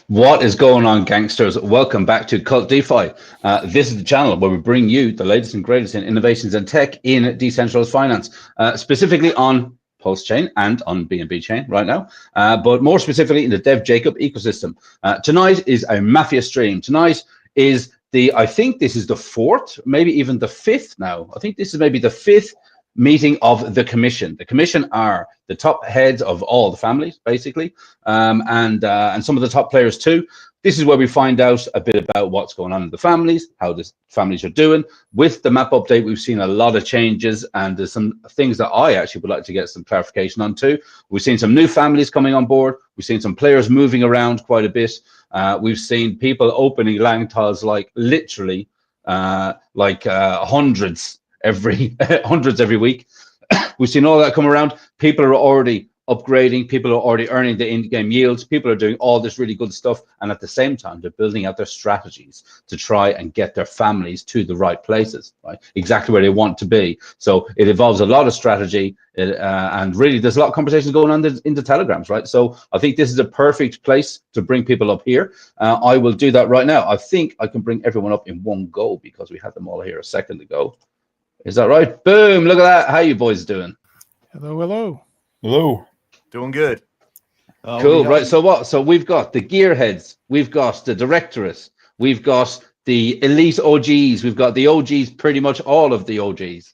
What is going on, gangsters? Welcome back to Cult DeFi. This is the channel where we bring you the latest and greatest in innovations and tech in decentralized finance, specifically on Pulse-Chain and on BNB Chain right now, but more specifically in the Dev Jacob ecosystem. Tonight is a Mafia stream. Tonight is I think this is the fourth, maybe even the fifth now. I think this is maybe the fifth meeting of the commission. The commission are the top heads of all the families, basically, and some of the top players too. This is where we find out a bit about what's going on in the families, how the families are doing. With the map update, we've seen a lot of changes, and there's some things that I actually would like to get some clarification on too. We've seen some new families coming on board. We've seen some players moving around quite a bit. We've seen people opening lang tiles like literally hundreds every week. We've seen all that come around. People are already upgrading. People are already earning the in-game yields. People are doing all this really good stuff. And at the same time, they're building out their strategies to try and get their families to the right places, right? Exactly where they want to be. So it involves a lot of strategy. And really, there's a lot of conversations going on in the telegrams, right? So I think this is a perfect place to bring people up here. I will do that right now. I think I can bring everyone up in one go because we had them all here a second ago. Is that right? Boom. Look at that. How you boys doing? Hello, hello. Hello. Doing good. Cool. Right. So what? So we've got the gearheads. We've got the directorate. We've got the elite OGs. We've got the OGs, pretty much all of the OGs.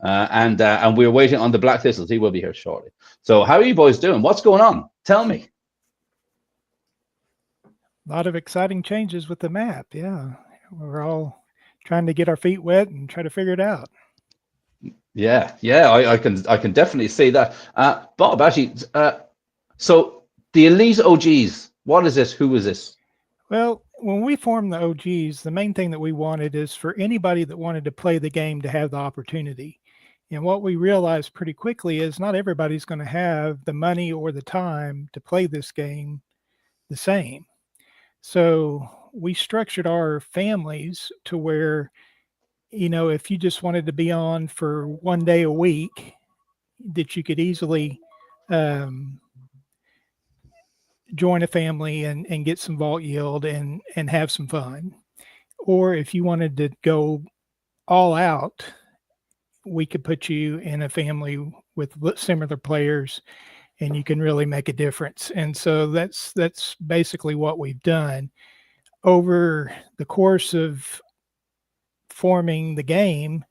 And we're waiting on the Black Thistles. He will be here shortly. So how are you boys doing? What's going on? Tell me. A lot of exciting changes with the map. Yeah. We're all trying to get our feet wet and try to figure it out. Yeah, I can definitely see that. Bob, actually, so the elite OGs, what is this? Who is this? Well, when we formed the OGs, the main thing that we wanted is for anybody that wanted to play the game to have the opportunity. And what we realized pretty quickly is not everybody's going to have the money or the time to play this game the same. So we structured our families to where, you know, if you just wanted to be on for one day a week, that you could easily join a family and get some vault yield and have some fun. Or if you wanted to go all out, we could put you in a family with similar players and you can really make a difference. And so that's basically what we've done. Over the course of forming the game,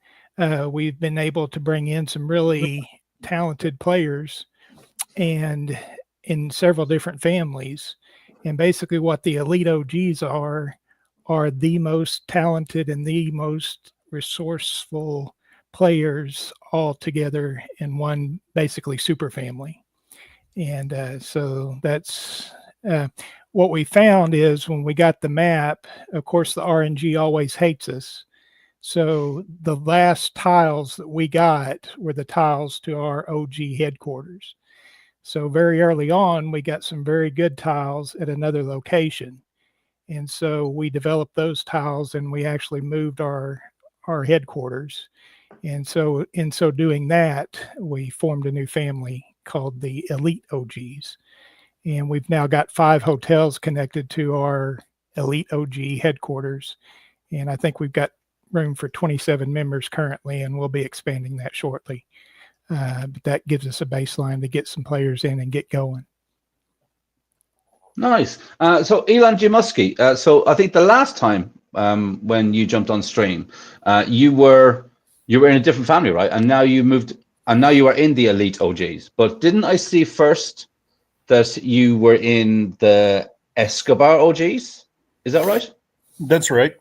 we've been able to bring in some really talented players and in several different families. And basically what the elite OGs are the most talented and the most resourceful players all together in one basically super family. And so that's what we found is when we got the map, of course, the RNG always hates us. So the last tiles that we got were the tiles to our OG headquarters. So very early on, we got some very good tiles at another location. And so we developed those tiles and we actually moved our headquarters. And so in so doing that, we formed a new family called the Elite OGs. And we've now got 5 hotels connected to our Elite OG headquarters. And I think we've got room for 27 members currently, and we'll be expanding that shortly. But that gives us a baseline to get some players in and get going. Nice. So Elon Jamuski, so I think the last time when you jumped on stream, you were in a different family, right? And now you moved, and now you are in the elite OGs. But didn't I see first that you were in the Escobar OGs? Is that right? That's right.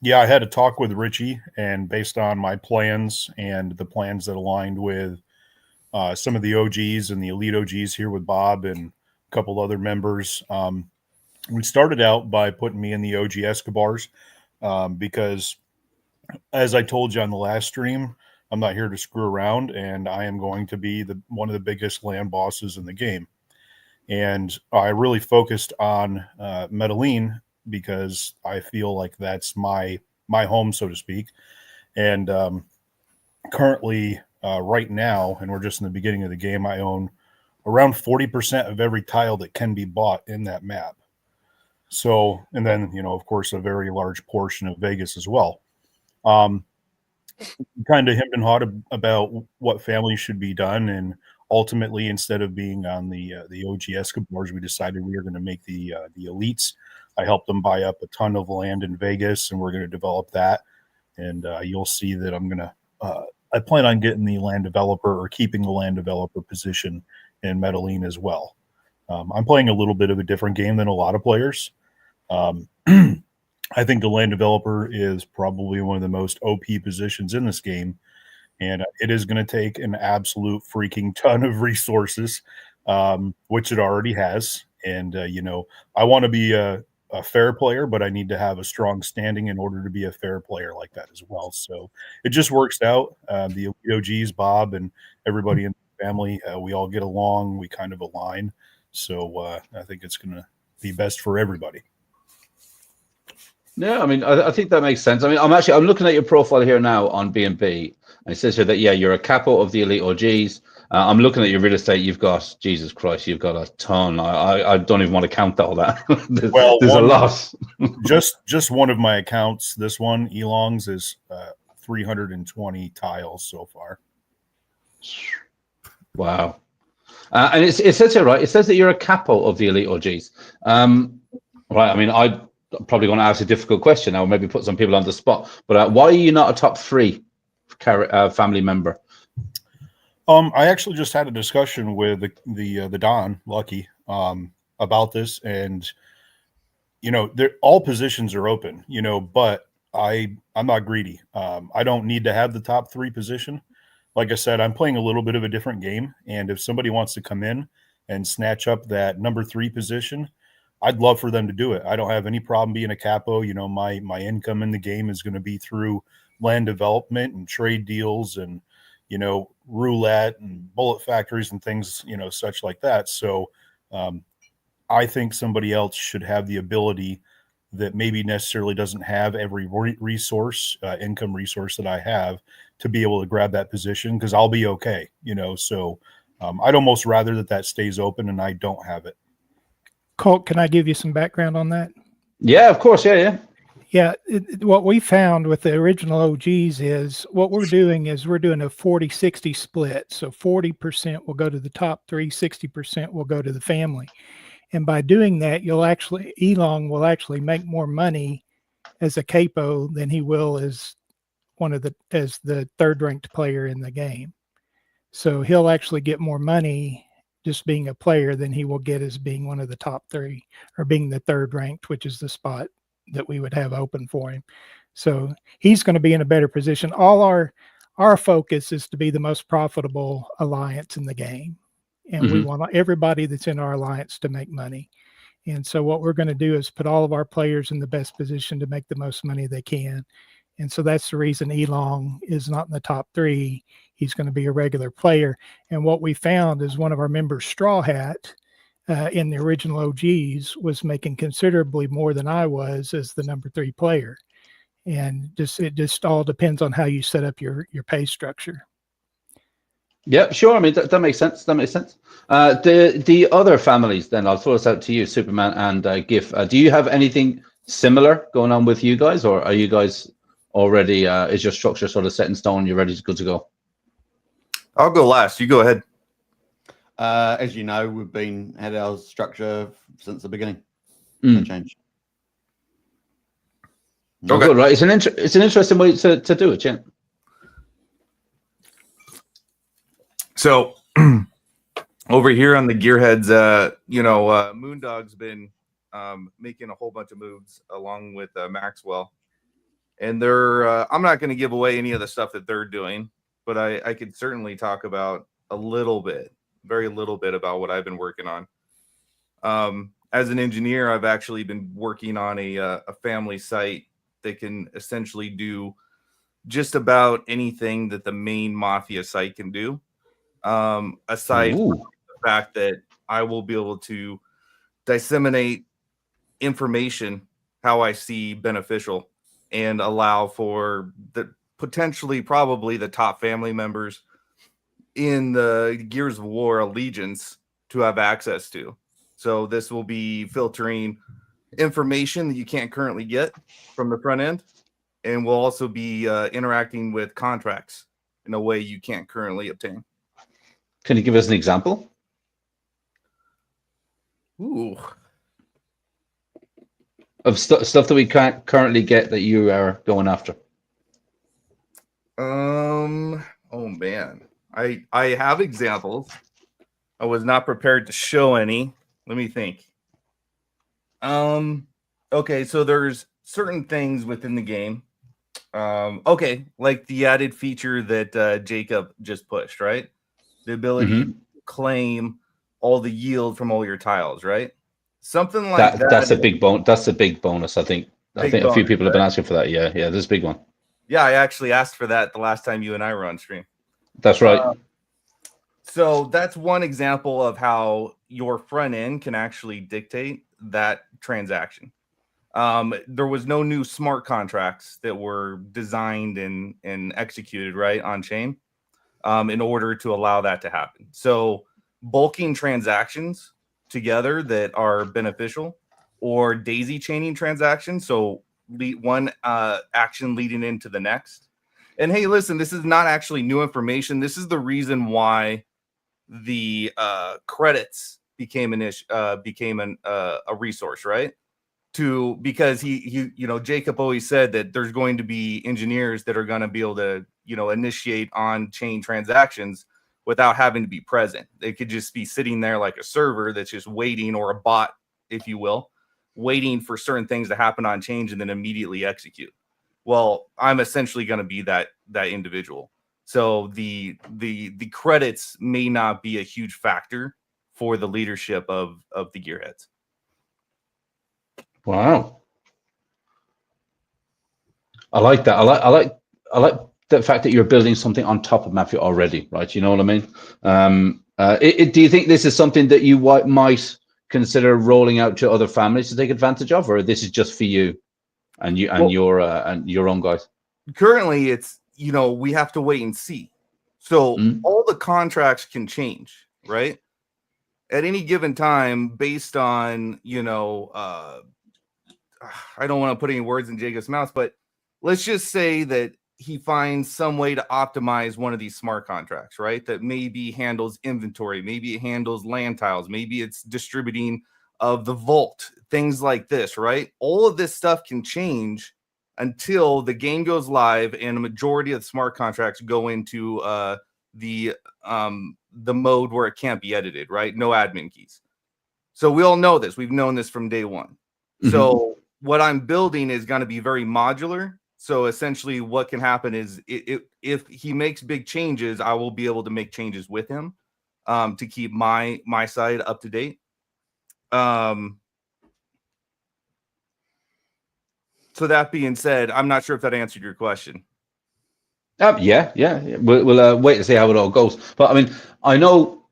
Yeah, I had a talk with Richie, and based on my plans and the plans that aligned with some of the OGs and the elite OGs here with Bob and a couple other members, we started out by putting me in the OG Escobars because, as I told you on the last stream, I'm not here to screw around, and I am going to be one of the biggest land bosses in the game. And I really focused on Medellin because I feel like that's my home, so to speak. And currently, right now, and we're just in the beginning of the game, I own around 40% of every tile that can be bought in that map. So, and then, of course, a very large portion of Vegas as well. Kind of hemmed and hawed about what family should be done. And ultimately, instead of being on the OG Escobars, we decided we were going to make the elites. I helped them buy up a ton of land in Vegas, and we're going to develop that. And you'll see that I plan on getting the land developer or keeping the land developer position in Medellin as well. I'm playing a little bit of a different game than a lot of players. I think the land developer is probably one of the most OP positions in this game, and it is going to take an absolute freaking ton of resources, which it already has. And, I want to be a fair player, but I need to have a strong standing in order to be a fair player like that as well. So it just works out. The OGs, Bob, and everybody in the family, we all get along. We kind of align. So I think it's going to be best for everybody. Yeah, I mean, I think that makes sense. I mean, I'm looking at your profile here now on B&B, and it says here that, yeah, you're a capo of the elite OGs. I'm looking at your real estate. You've got, Jesus Christ, you've got a ton. I don't even want to count all that. there's a lot. just one of my accounts, this one, Elong's, is 320 tiles so far. Wow. And it says here, right? It says that you're a capo of the elite OGs. Right. I mean, I'm probably going to ask a difficult question now, maybe put some people on the spot. But why are you not a top 3 family member? I actually just had a discussion with the Don Lucky about this, and all positions are open, but I'm not greedy. I don't need to have the top 3 position. Like I said, I'm playing a little bit of a different game, and if somebody wants to come in and snatch up that number 3 position, I'd love for them to do it. I don't have any problem being a capo. My income in the game is going to be through land development and trade deals and, roulette and bullet factories and things, such like that. So I think somebody else should have the ability that maybe necessarily doesn't have every resource, income resource that I have, to be able to grab that position, because I'll be okay, So I'd almost rather that stays open and I don't have it. Colt, can I give you some background on that? Yeah, of course. Yeah. Yeah, what we found with the original OGs is what we're doing is we're doing a 40-60 split. So 40% will go to the top 3, 60% will go to the family. And by doing that, Elong will actually make more money as a capo than he will as the 3rd ranked player in the game. So he'll actually get more money just being a player than he will get as being one of the top 3 or being the 3rd ranked, which is the spot that we would have open for him. So he's going to be in a better position. All our focus is to be the most profitable alliance in the game. And we want everybody that's in our alliance to make money. And so what we're going to do is put all of our players in the best position to make the most money they can. And so that's the reason Elong is not in the top 3. He's going to be a regular player. And what we found is one of our members, Straw Hat, in the original OGs, was making considerably more than I was as the number 3 player. And it just all depends on how you set up your pay structure. Yeah, sure. I mean, that makes sense. That makes sense. The other families, then I'll throw this out to you, Superman and GIF. Do you have anything similar going on with you guys, or are you guys already, is your structure sort of set in stone? You're ready to good to go? I'll go last. You go ahead. As you know, we've had our structure since the beginning. No change. Okay. Oh, good, right? It's an interesting way to do it, yeah. So over here on the Gearheads, Moondog's been making a whole bunch of moves along with Maxwell, and they're I'm not going to give away any of the stuff that they're doing, but I could certainly talk about a little bit, very little bit, about what I've been working on. As an engineer, I've actually been working on a family site that can essentially do just about anything that the main Mafia site can do. Aside from the fact that I will be able to disseminate information how I see beneficial and allow for the potentially probably the top family members in the Gears of War allegiance to have access to. So this will be filtering information that you can't currently get from the front end, and we'll also be interacting with contracts in a way you can't currently obtain. Can you give us an example? Ooh. Of stuff that we can't currently get that you are going after? Oh man, I have examples. I was not prepared to show any. Let me think. Okay, so there's certain things within the game. Okay, like the added feature that Jacob just pushed, right? The ability to claim all the yield from all your tiles, right? Something like that. That's a big bonus. That's a big bonus. I think a few bonus, people have been asking for that. Yeah, this is a big one. Yeah, I actually asked for that the last time you and I were on stream. That's right. So that's one example of how your front end can actually dictate that transaction. There was no new smart contracts that were designed and executed right on chain in order to allow that to happen. So bulking transactions together that are beneficial, or daisy chaining transactions, so one action leading into the next. And hey, listen, this is not actually new information. This is the reason why the credits became a resource, right? Because he Jacob always said that there's going to be engineers that are going to be able to initiate on-chain transactions without having to be present. They could just be sitting there like a server that's just waiting, or a bot, if you will, waiting for certain things to happen on chain and then immediately execute. Well, I'm essentially going to be that individual. So the credits may not be a huge factor for the leadership of the gearheads. Wow. I like that. I like the fact that you're building something on top of Mafia already, right? You know what I mean? Do you think this is something that you might consider rolling out to other families to take advantage of, or this is just for you and your own guys? Currently, it's we have to wait and see. So all the contracts can change, right? At any given time, based on I don't want to put any words in Jacob's mouth, but let's just say that he finds some way to optimize one of these smart contracts, right? That maybe handles inventory, maybe it handles land tiles, maybe it's distributing of the vault, things like this, right? All of this stuff can change until the game goes live and a majority of the smart contracts go into the mode where it can't be edited, right? No admin keys. So we all know this. We've known this from day one. So what I'm building is going to be very modular. So essentially what can happen is if he makes big changes, I will be able to make changes with him to keep my side up to date. So that being said, I'm not sure if that answered your question. Yeah. We'll wait to see how it all goes. But I mean, I know.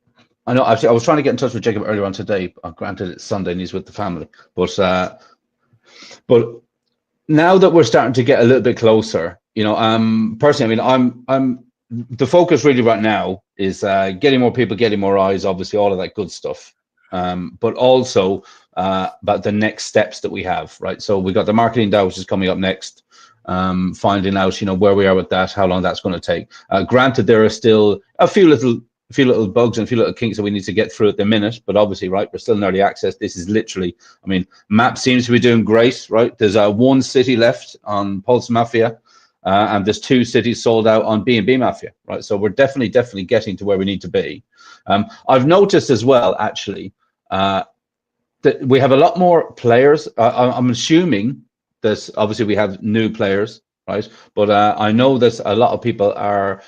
Actually, I was trying to get in touch with Jacob earlier on today. Granted, it's Sunday and he's with the family, but now that we're starting to get a little bit closer, personally, I mean, I'm the focus really right now is getting more people, getting more eyes, obviously all of that good stuff, but also about the next steps that we have, right? So we got the marketing DAO, which is coming up next, finding out, where we are with that, how long that's going to take. Granted, there are still a few little bugs and a few little kinks that we need to get through at the minute, but obviously, right, we're still in early access. This is literally, I mean, map seems to be doing great, right? There's one city left on Pulse Mafia, and there's 2 cities sold out on B&B Mafia, right? So we're definitely getting to where we need to be. I've noticed as well, actually, that we have a lot more players. I'm assuming that obviously we have new players, right? But I know that a lot of people are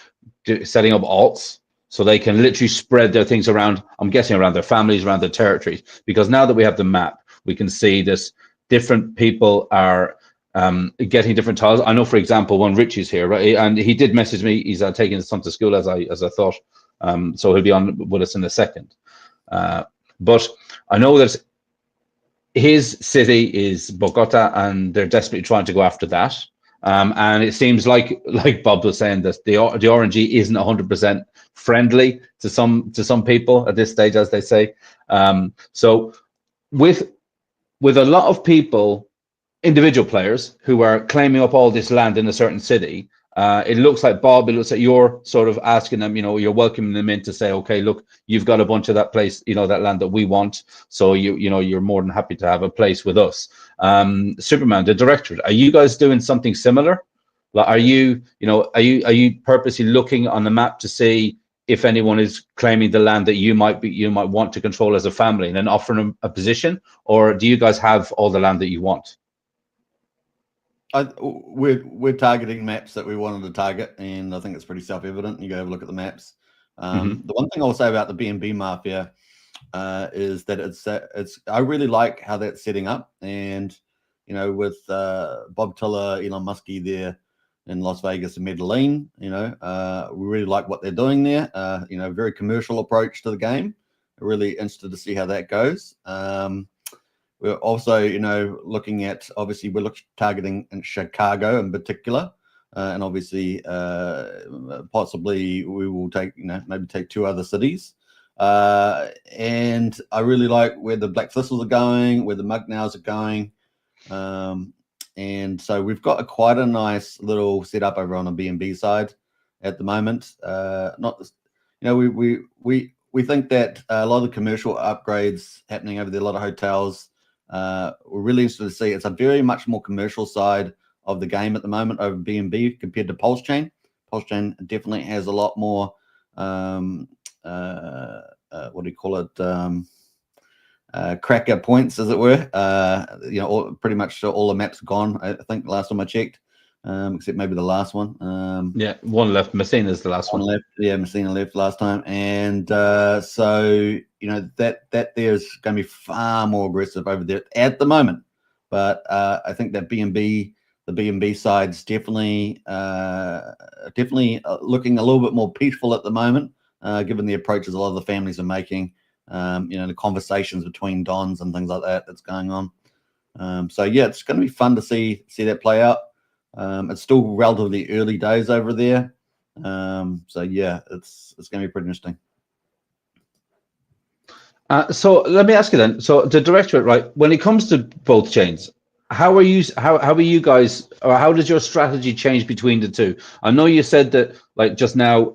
setting up alts, so they can literally spread their things around, I'm guessing around their families, around their territories, because now that we have the map, we can see this different people are getting different tiles. I know, for example, when Richie's here, right, and he did message me, he's taking his son to school as I thought, so he'll be on with us in a second. But I know that his city is Bogota, and they're desperately trying to go after that. And it seems like Bob was saying, that the RNG isn't 100% friendly to some people at this stage, as they say. So with with a lot of people, individual players who are claiming up all this land in a certain city, it looks like, Bob, it looks like you're sort of asking them, you're welcoming them in to say, okay, look, you've got a bunch of that place, that land that we want. So you're more than happy to have a place with us. Superman, the directorate, are you guys doing something similar? Like, are you purposely looking on the map to see if anyone is claiming the land that you might want to control as a family, and then offering them a position, or do you guys have all the land that you want? We're targeting maps that we wanted to target, and I think it's pretty self-evident. You go have a look at the maps. The one thing I'll say about the B&B Mafia is that it's I really like how that's setting up, and with Bob Tiller, Elon Muskie there in Las Vegas and Medellin, we really like what they're doing there. Very commercial approach to the game. Really interested to see how that goes. We're also, looking at, obviously, we're targeting in Chicago in particular, and obviously, possibly we will take, maybe take 2 other cities. And I really like where the Black Thistles are going, where the Mugnows are going. And so we've got quite a nice little setup over on the B&B side at the moment. We think that a lot of the commercial upgrades happening over there, a lot of hotels. We're really interested to see. It's a very much more commercial side of the game at the moment over B&B compared to Pulse Chain. Pulse Chain definitely has a lot more. What do you call it? Cracker points, as it were. Pretty much all the maps gone. I think last time I checked, except maybe the last one. One left. Messina's the last one. Left. Yeah, Messina left last time, and so that there's going to be far more aggressive over there at the moment. But I think that the B&B side's definitely looking a little bit more peaceful at the moment, given the approaches a lot of the families are making. The conversations between dons and things like that's going on. So yeah, it's going to be fun to see that play out. It's still relatively early days over there. So yeah, it's going to be pretty interesting. So let me ask you then. So the directorate, right? When it comes to both chains, how are you guys, or how does your strategy change between the two? I know you said that, like, just now.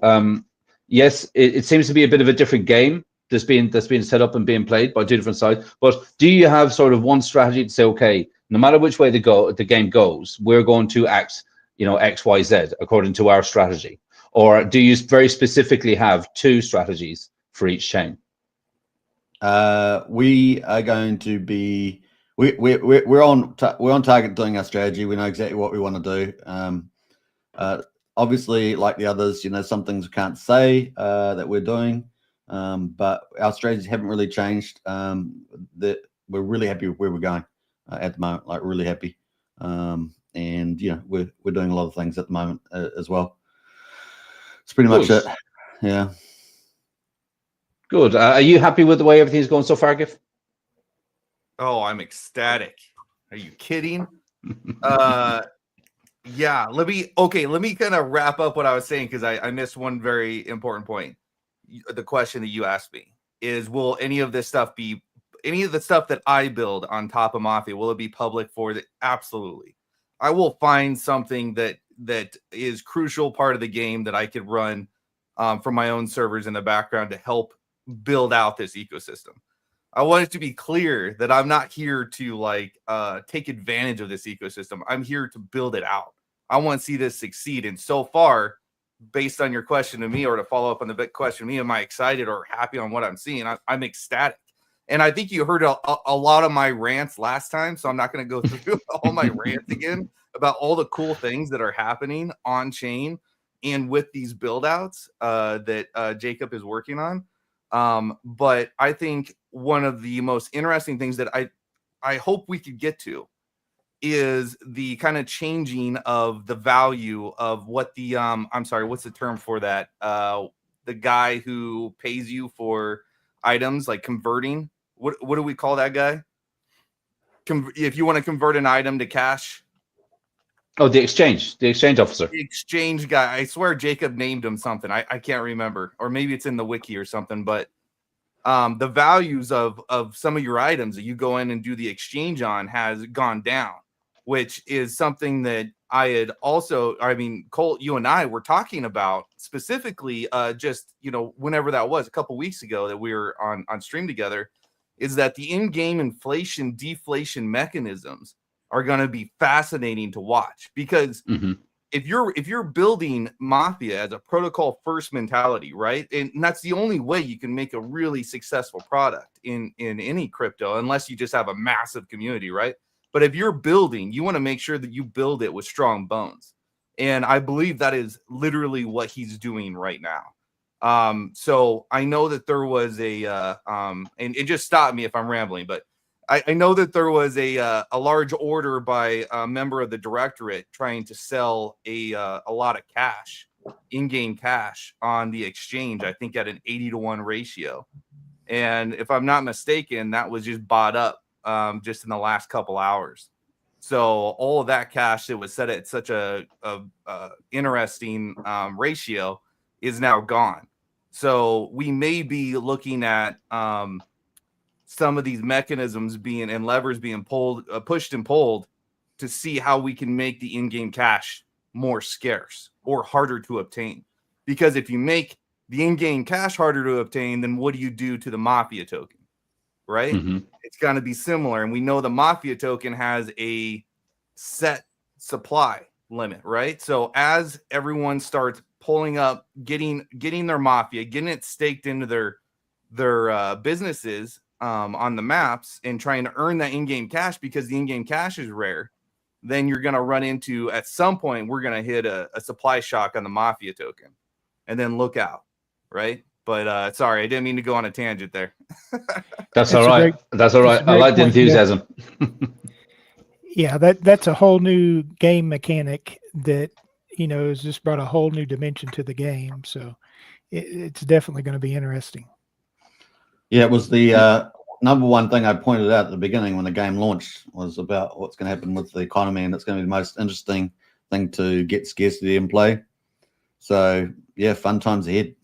Yes, it seems to be a bit of a different game that's being set up and being played by 2 different sides. But do you have sort of one strategy to say, okay, no matter which way the game goes, we're going to act, X, Y, Z according to our strategy? Or do you very specifically have 2 strategies for each chain? We are going to be we're on target doing our strategy. We know exactly what we want to do. Obviously, like the others, some things we can't say that we're doing, but our strategies haven't really changed. That we're really happy with where we're going at the moment, like really happy. And we're doing a lot of things at the moment as well. It's pretty much it. Yeah. Good. Are you happy with the way everything's going so far, Gif? Oh, I'm ecstatic. Are you kidding? Yeah, let me kind of wrap up what I was saying, because I missed one very important point. The question that you asked me is, will any of the stuff that I build on top of Mafia, will it be public for the? Absolutely. I will find something that is crucial part of the game that I could run from my own servers in the background to help build out this ecosystem. I want it to be clear that I'm not here to take advantage of this ecosystem. I'm here to build it out. I want to see this succeed. And so far, based on your question to me, or to follow up on the big question to me, am I excited or happy on what I'm seeing? I'm ecstatic. And I think you heard a lot of my rants last time, so I'm not going to go through all my rants again about all the cool things that are happening on chain and with these build outs that Jacob is working on. But I think one of the most interesting things that I hope we could get to is the kind of changing of the value of what the I'm sorry, what's the term for that? The guy who pays you for items, like converting. What do we call that guy? If you want to convert an item to cash. Oh, the exchange officer. The exchange guy. I swear Jacob named him something. I can't remember. Or maybe it's in the wiki or something, but the values of some of your items that you go in and do the exchange on has gone down, which is something that I had also, I mean, Colt, you and I were talking about specifically just, you know, whenever that was, a couple weeks ago that we were on stream together, is that the in-game inflation deflation mechanisms are going to be fascinating to watch, because if you're building Mafia as a protocol first mentality, right? And that's the only way you can make a really successful product in any crypto, unless you just have a massive community, right? But if you're building, you want to make sure that you build it with strong bones. And I believe that is literally what he's doing right now. So I know that there was a and it just stopped me if I'm rambling, but I know that there was a large order by a member of the directorate trying to sell a lot of cash, in-game cash on the exchange, I think at an 80-to-1 ratio. And if I'm not mistaken, that was just bought up just in the last couple hours. So all of that cash that was set at such a interesting ratio is now gone. So we may be looking at some of these mechanisms being and levers being pulled, pushed and pulled to see how we can make the in-game cash more scarce or harder to obtain. Because if you make the in-game cash harder to obtain, then what do you do to the Mafia token, right? It's going to be similar. And we know the Mafia token has a set supply limit, right? So as everyone starts pulling up, getting their Mafia, getting it staked into their businesses, on the maps and trying to earn that in-game cash, because the in-game cash is rare, then you're going to run into, at some point, we're going to hit a supply shock on the Mafia token, and then look out, right? But sorry, I didn't mean to go on a tangent there. That's all right. That's all right. I like the enthusiasm. Yeah, that's a whole new game mechanic that, you know, has just brought a whole new dimension to the game. So it's definitely going to be interesting. Yeah, it was the number one thing I pointed out at the beginning when the game launched, was about what's going to happen with the economy, and it's going to be the most interesting thing to get scarcity in play. So yeah, fun times ahead.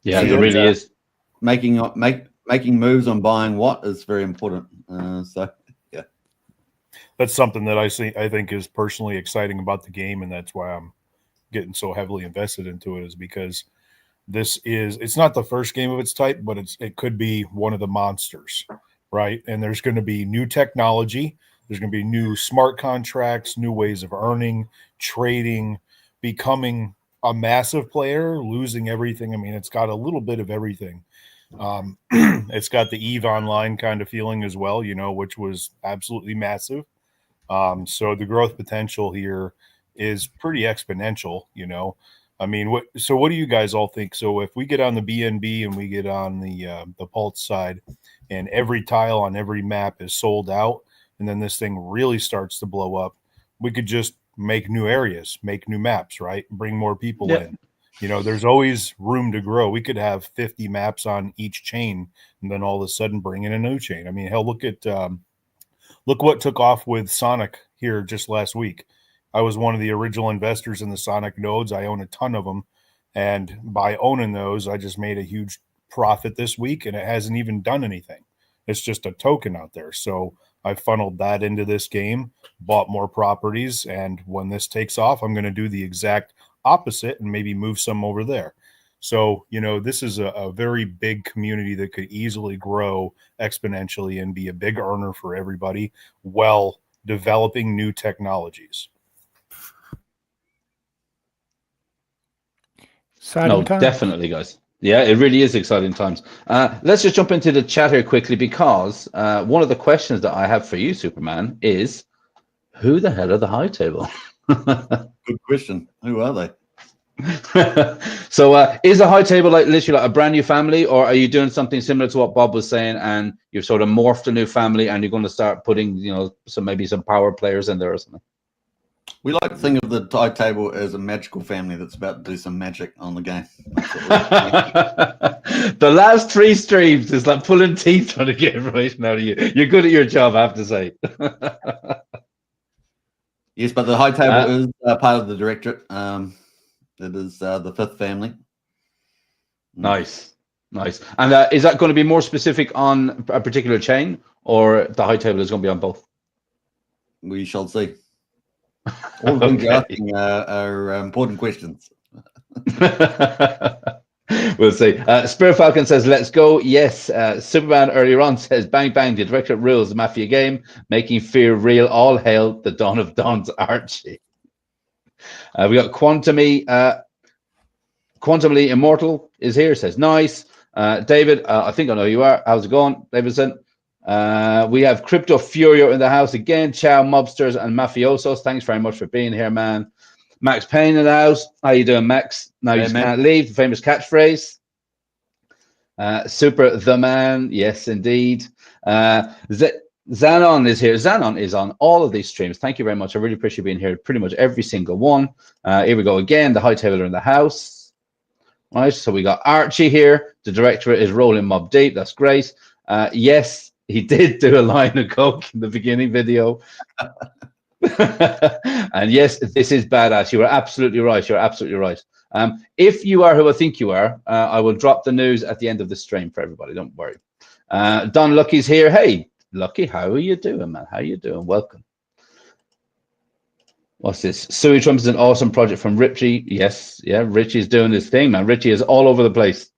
Yeah, it really is. Making moves on buying what is very important. So yeah, that's something that I think is personally exciting about the game, and that's why I'm getting so heavily invested into it, is because it's not the first game of its type, but it could be one of the monsters, right? And there's going to be new technology. There's going to be new smart contracts, new ways of earning, trading, becoming a massive player, losing everything. I mean, it's got a little bit of everything. It's got the EVE Online kind of feeling as well, you know, which was absolutely massive. So the growth potential here is pretty exponential, you know. I mean, what do you guys all think? So if we get on the BNB and we get on the Pulse side, and every tile on every map is sold out, and then this thing really starts to blow up, we could just make new areas, make new maps, right? Bring more people in. You know, there's always room to grow. We could have 50 maps on each chain, and then all of a sudden bring in a new chain. I mean, hell, look what took off with Sonic here just last week. I was one of the original investors in the Sonic nodes. I own a ton of them. And by owning those, I just made a huge profit this week, and it hasn't even done anything. It's just a token out there. So I funneled that into this game, bought more properties. And when this takes off, I'm going to do the exact opposite and maybe move some over there. So, you know, this is a very big community that could easily grow exponentially and be a big earner for everybody while developing new technologies. Exciting times. Definitely, guys. Yeah, it really is exciting times. Let's just jump into the chat here quickly, because one of the questions that I have for you, Superman, is who the hell are the High Table? Good question. Who are they? So is the High Table like literally like a brand new family, or are you doing something similar to what Bob was saying, and you've sort of morphed a new family and you're going to start putting, you know, maybe some power players in there or something? We like to think of the High Table as a magical family that's about to do some magic on the game. The last 3 streams is like pulling teeth trying to get information out of you. You're good at your job, I have to say. Yes, but the High Table is part of the directorate. It is the 5th family. Nice. Nice. And is that going to be more specific on a particular chain, or the high table is going to be on both? We shall see. All the things you're Okay. asking are important questions. We'll see. Spirit Falcon says, let's go. Yes. Superman earlier on says, bang, bang, the director rules the Mafia game, making fear real. All hail the Dawn of Dawns Archie. We got Quantumly Immortal is here, says, nice. David, I think I know who you are. How's it going, Davidson? We have Crypto Furio in the house again. Ciao, mobsters and mafiosos. Thanks very much for being here, man. Max Payne in the house. How you doing, Max? Now you just can't leave. The famous catchphrase. Super the man. Yes, indeed. Xanon is here. Xanon is on all of these streams. Thank you very much. I really appreciate being here. Pretty much every single one. Here we go again. The high tabler in the house. Right. So we got Archie here. The director is rolling mob deep. That's great. Yes, he did do a line of coke in the beginning video. And yes, this is badass. You are absolutely right. You're absolutely right. If you are who I think you are, I will drop the news at the end of the stream for everybody. Don't worry. Don Lucky's here. Hey, Lucky, how are you doing, man? How are you doing? Welcome. What's this? Suey Trump is an awesome project from Richie. Yes, yeah, Richie's doing his thing, man. Richie is all over the place.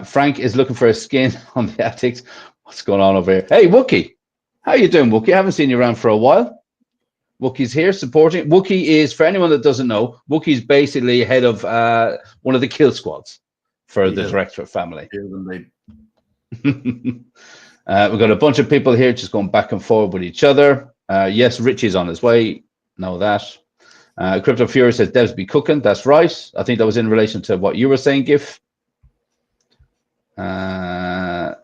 Frank is looking for a skin on the attics. What's going on over here? Hey, Wookie. How you doing, Wookie? I haven't seen you around for a while. Wookie's here supporting. Wookie is, for anyone that doesn't know, Wookie's basically head of one of the kill squads for the director family. We've got a bunch of people here just going back and forth with each other. Yes, Richie's on his way. Know that. Crypto Fury says devs be cooking. That's right. I think that was in relation to what you were saying, Gif.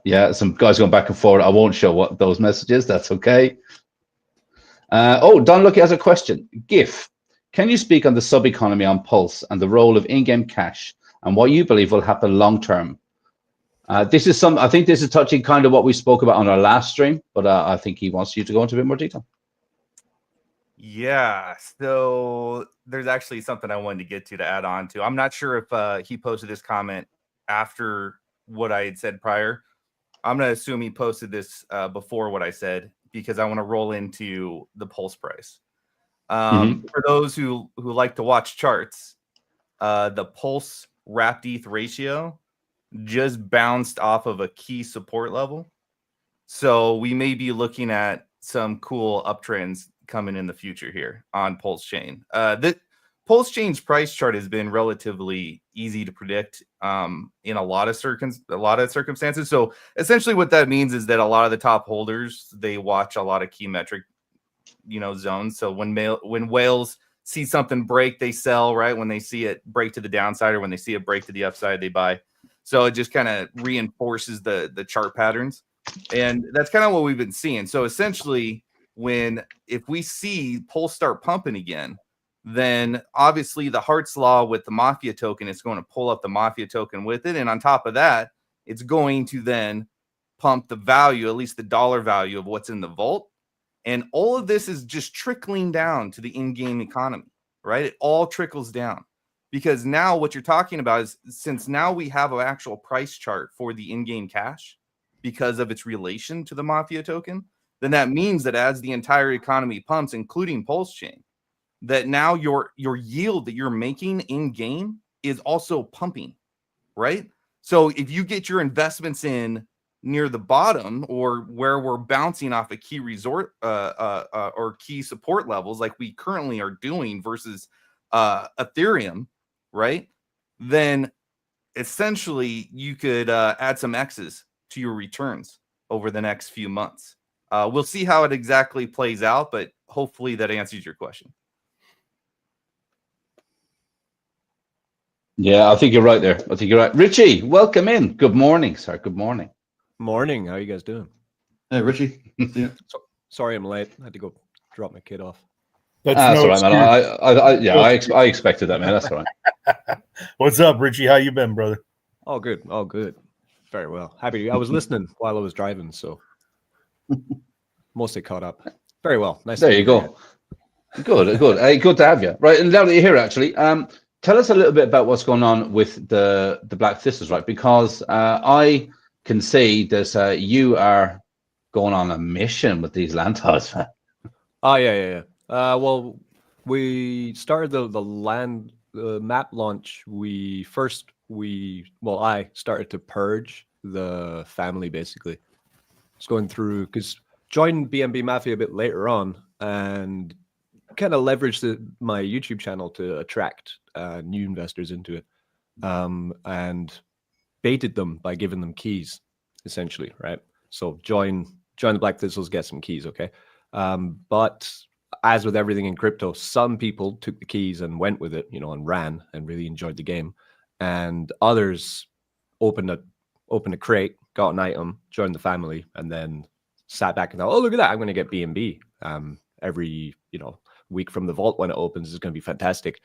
Yeah, some guys going back and forth. I won't show what those messages. That's okay. Oh, Don Lucky has a question. GIF, can you speak on the sub-economy on Pulse and the role of in-game cash and what you believe will happen long-term? This is I think this is touching kind of what we spoke about on our last stream, but I think he wants you to go into a bit more detail. Yeah, so there's actually something I wanted to get to add on to. I'm not sure if he posted this comment after what I had said prior. I'm going to assume he posted this before what I said, because I want to roll into the Pulse price. For those who like to watch charts, the Pulse wrapped ETH ratio just bounced off of a key support level. So we may be looking at some cool uptrends coming in the future here on Pulse Chain. The Pulse Chain's price chart has been relatively easy to predict in a lot of circumstances. So essentially what that means is that a lot of the top holders, they watch a lot of key metric, zones. So when whales see something break, they sell, right? When they see it break to the downside or when they see it break to the upside, they buy. So it just kind of reinforces the chart patterns. And that's kind of what we've been seeing. So essentially, if we see Pulse start pumping again, then obviously the Hart's Law with the Mafia token is going to pull up the Mafia token with it. And on top of that, it's going to then pump the value, at least the dollar value of what's in the vault. And all of this is just trickling down to the in-game economy, right? It all trickles down. Because now what you're talking about is, since now we have an actual price chart for the in-game cash because of its relation to the Mafia token, then that means that as the entire economy pumps, including Pulse Chain, that now your yield that you're making in-game is also pumping, right? So if you get your investments in near the bottom or where we're bouncing off a key resort or key support levels like we currently are doing versus Ethereum, right? Then essentially you could add some X's to your returns over the next few months. We'll see how it exactly plays out, but hopefully that answers your question. Yeah, I think you're right there. I think you're right. Richie, welcome in. Good morning, sir. Good morning. Morning. How are you guys doing? Hey, Richie. Sorry I'm late. I had to go drop my kid off. That's all right, man. I expected that, man. That's all right. What's up, Richie? How you been, brother? All good. All good. Very well. Happy. I was listening while I was driving, so mostly caught up. Very well. Nice. There you go. Good. Hey, good to have you. Right, and now that you're here, actually, tell us a little bit about what's going on with the Black Thistles, right? Because I can see that you are going on a mission with these land titles. Oh yeah. Well, we started the land map launch. I started to purge the family basically. It's going through because joined BNB Mafia a bit later on and kind of leveraged my YouTube channel to attract new investors into it, and baited them by giving them keys, essentially, right? So join the Black Thistles, get some keys, okay? But as with everything in crypto, some people took the keys and went with it, and ran and really enjoyed the game, and others opened a crate, got an item, joined the family, and then sat back and thought, oh, look at that, I'm going to get BNB every week from the vault when it opens. Is going to be fantastic.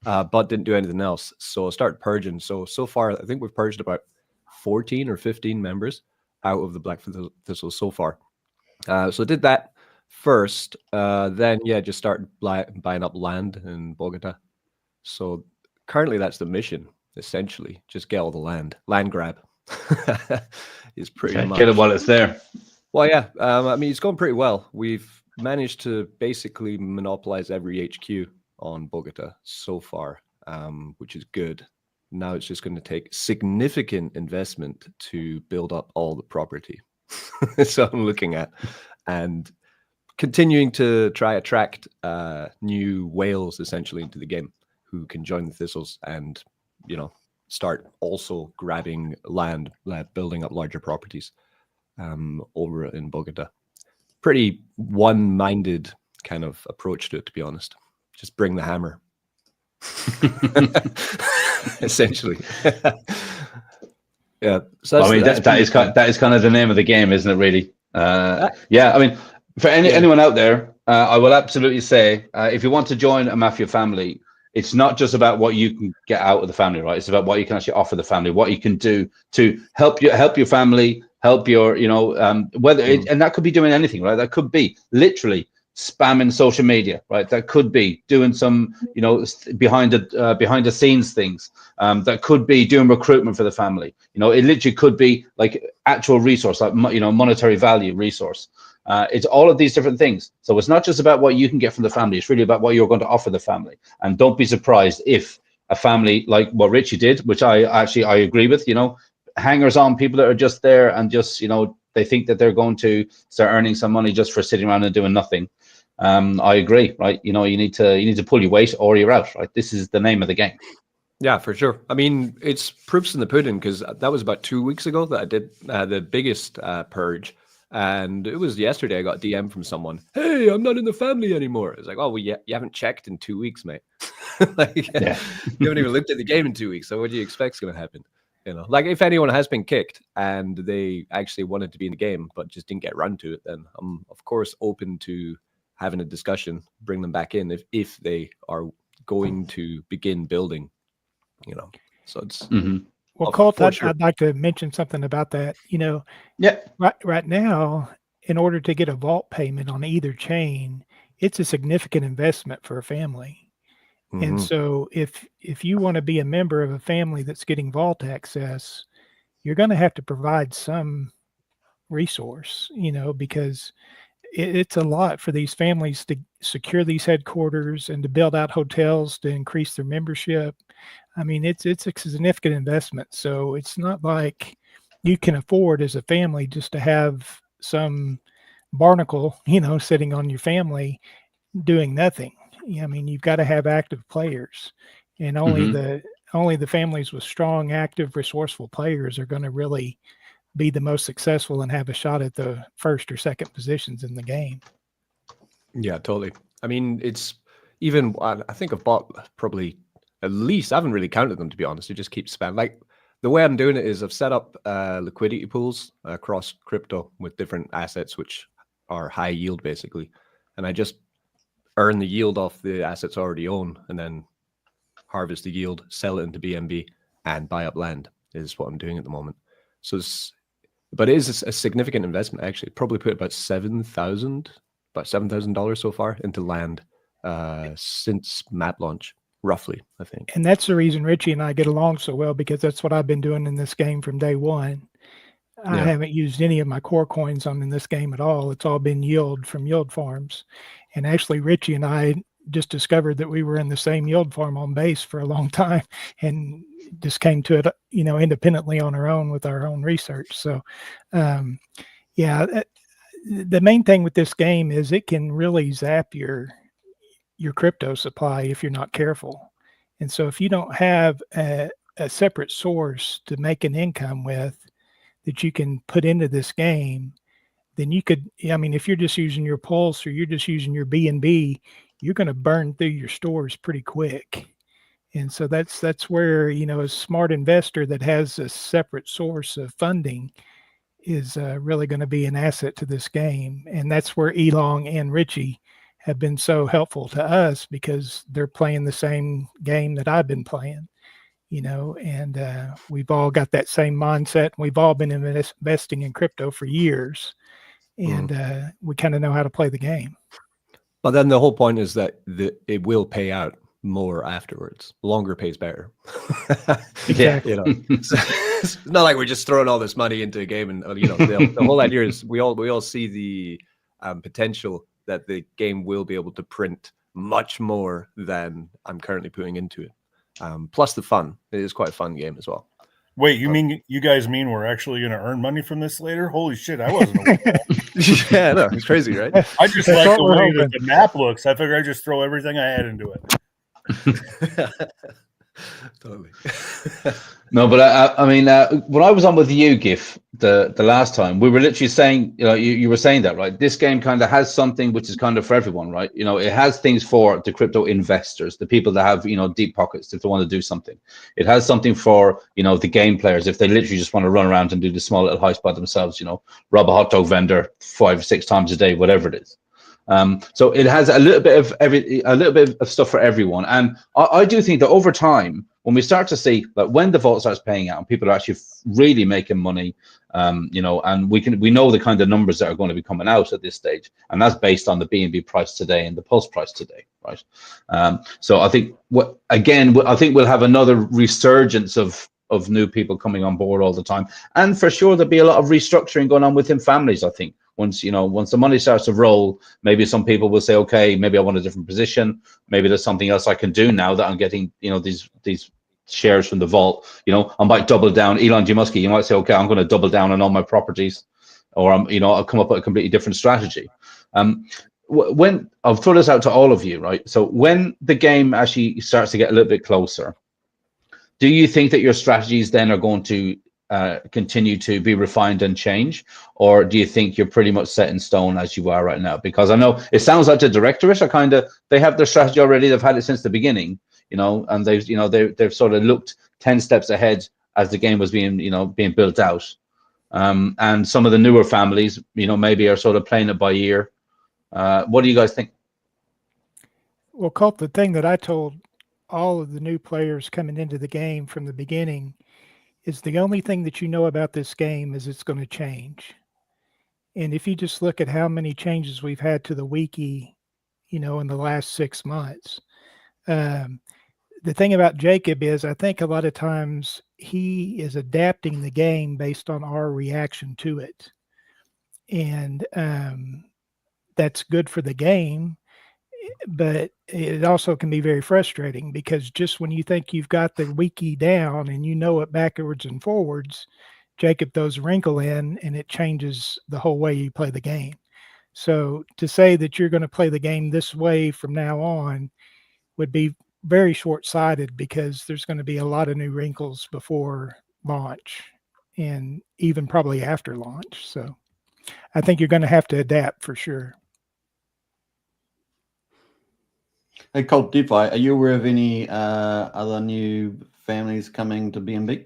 But didn't do anything else. So I started purging. So far, I think we've purged about 14 or 15 members out of the Black Thistle so far. So I did that first. Then, just started buying up land in Bogota. So currently that's the mission, essentially. Just get all the land. Land grab is pretty much. Get it while it's there. Well, yeah. I mean, it's gone pretty well. We've managed to basically monopolize every HQ on Bogota so far, which is good. Now it's just going to take significant investment to build up all the property. So I'm looking at and continuing to try attract new whales essentially into the game who can join the Thistles and start also grabbing land, building up larger properties over in Bogota. Pretty one-minded kind of approach to it, to be honest. Just bring the hammer. Essentially. Yeah. So I mean, that is kind of the name of the game, isn't it, really? Yeah, I mean, for anyone out there, I will absolutely say, if you want to join a Mafia family, it's not just about what you can get out of the family, right? It's about what you can actually offer the family, what you can do to help your family, help your, whether and that could be doing anything, right? That could be literally spamming social media, right? That could be doing some, behind the scenes things. That could be doing recruitment for the family. It literally could be like actual resource, like monetary value resource. It's all of these different things. So it's not just about what you can get from the family. It's really about what you're going to offer the family. And don't be surprised if a family like what Richie did, which I agree with, hangers on, people that are just there and just, they think that they're going to start earning some money just for sitting around and doing nothing. I agree, right? You need to pull your weight or you're out, right? This is the name of the game. Yeah, for sure. I mean, it's proofs in the pudding because that was about 2 weeks ago that I did the biggest purge. And it was yesterday I got a DM from someone, hey, I'm not in the family anymore. It's like, oh, well, you haven't checked in 2 weeks, mate. You haven't even looked at the game in 2 weeks. So what do you expect is going to happen? Like if anyone has been kicked and they actually wanted to be in the game but just didn't get around to it, then I'm, of course, open to having a discussion, bring them back in if they are going to begin building, So it's... Mm-hmm. Well, Colt, I'd like to mention something about that. Right now, in order to get a vault payment on either chain, it's a significant investment for a family. Mm-hmm. And so if you want to be a member of a family that's getting vault access, you're going to have to provide some resource, because it's a lot for these families to secure these headquarters and to build out hotels to increase their membership. I mean, it's a significant investment. So it's not like you can afford as a family just to have some barnacle, sitting on your family doing nothing. I mean, you've got to have active players, and only the families with strong, active, resourceful players are going to really be the most successful and have a shot at the first or second positions in the game. Yeah, totally. I mean, it's even, I think I've bought probably at least, I haven't really counted them, to be honest. It just keeps spamming. Like the way I'm doing it is I've set up liquidity pools across crypto with different assets, which are high yield basically. And I just earn the yield off the assets I already own and then harvest the yield, sell it into BNB and buy up land is what I'm doing at the moment. So but it is a significant investment, actually. Probably put about $7,000 so far into land since map launch. roughly, I think. And that's the reason Richie and I get along so well, because that's what I've been doing in this game from day one. I haven't used any of my core coins in this game at all. It's all been yield from yield farms. And actually, Richie and I just discovered that we were in the same yield farm on base for a long time, and just came to it, independently on our own with our own research. So, the main thing with this game is it can really zap your crypto supply if you're not careful. And so if you don't have a separate source to make an income with that you can put into this game, then you could, if you're just using your Pulse or you're just using your BNB, you're going to burn through your stores pretty quick. And so that's where, a smart investor that has a separate source of funding is really going to be an asset to this game. And that's where Elong and Richie have been so helpful to us, because they're playing the same game that I've been playing. And we've all got that same mindset. We've all been investing in crypto for years, and we kind of know how to play the game. But then the whole point is that it will pay out more afterwards. Longer pays better. Exactly. It's not like we're just throwing all this money into a game, and the whole idea is we all see the potential that the game will be able to print much more than I'm currently putting into it. Plus the fun. It is quite a fun game as well. Wait, you guys mean we're actually going to earn money from this later? Holy shit, I wasn't aware of that. Yeah, no, it's crazy, right? I just like the way that the map looks. I figured I'd just throw everything I had into it. Totally. No, but when I was on with you, GIF, the last time, we were literally saying, you were saying that, right? This game kind of has something which is kind of for everyone, right? It has things for the crypto investors, the people that have, deep pockets if they want to do something. It has something for, the game players if they literally just want to run around and do the small little heist by themselves, rob a hot dog vendor 5 or 6 times a day, whatever it is. So it has a little bit of stuff for everyone. And I do think that over time, when we start to see that when the vault starts paying out and people are actually really making money, and we know the kind of numbers that are going to be coming out at this stage, and that's based on the BNB price today and the Pulse price today, right? So I think we'll have another resurgence of new people coming on board all the time, and for sure there'll be a lot of restructuring going on within families. I think once the money starts to roll, maybe some people will say, okay, maybe I want a different position. Maybe there's something else I can do now that I'm getting, these shares from the vault. I might double down. Elon Jamusky, you might say, okay, I'm going to double down on all my properties, or I'll come up with a completely different strategy. When I'll throw this out to all of you, right? So when the game actually starts to get a little bit closer, do you think that your strategies then are going to continue to be refined and change, or do you think you're pretty much set in stone as you are right now? Because I know it sounds like the directorate are they have their strategy already. They've had it since the beginning, and they've sort of looked 10 steps ahead as the game was being built out. And some of the newer families, maybe are sort of playing it by ear. What do you guys think? Well, Colt, the thing that I told all of the new players coming into the game from the beginning is the only thing that you know about this game is it's going to change. And if you just look at how many changes we've had to the wiki, in the last 6 months, the thing about Jacob is I think a lot of times he is adapting the game based on our reaction to it. And that's good for the game, but it also can be very frustrating, because just when you think you've got the wiki down and it backwards and forwards, Jacob throws a wrinkle in and it changes the whole way you play the game. So to say that you're going to play the game this way from now on would be very short-sighted, because there's going to be a lot of new wrinkles before launch and even probably after launch. So I think you're going to have to adapt for sure. Hey, Colt DeFi, are you aware of any other new families coming to BNB?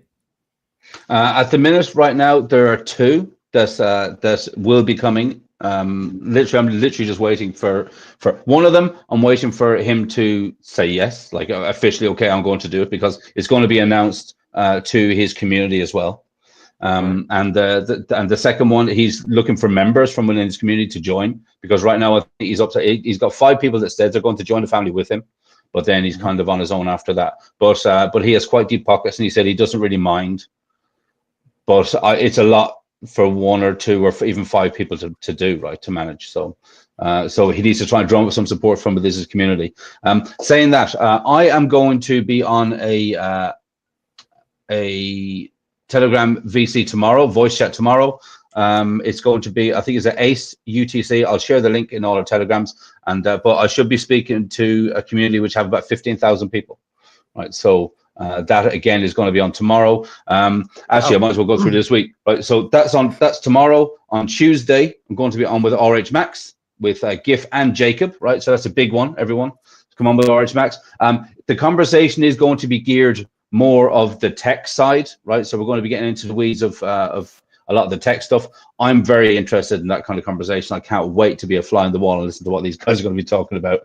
At the minute, right now, there are 2 that will be coming. I'm literally just waiting for one of them. I'm waiting for him to say yes, like officially, okay, I'm going to do it, because it's going to be announced to his community as well. And the second one, he's looking for members from within his community to join, because right now I think he's got 5 people that said they're going to join the family with him, but then he's kind of on his own after that. But he has quite deep pockets, and he said he doesn't really mind. But it's a lot for 1 or 2 or even 5 people to do, right, to manage. So he needs to try and drum up some support from the business community. Saying that, I am going to be on a Telegram VC tomorrow, voice chat tomorrow. It's going to be, I think it's at ACE UTC. I'll share the link in all our Telegrams, and but I should be speaking to a community which have about 15,000 people, right? So that again is going to be on tomorrow. Actually, I might as well go through this week, right? So that's tomorrow. On Tuesday, I'm going to be on with RH Max with GIF and Jacob, right? So that's a big one. Everyone, come on with RH Max. The conversation is going to be geared more of the tech side, right? So we're going to be getting into the weeds of a lot of the tech stuff. I'm very interested in that kind of conversation. I can't wait to be a fly on the wall and listen to what these guys are going to be talking about,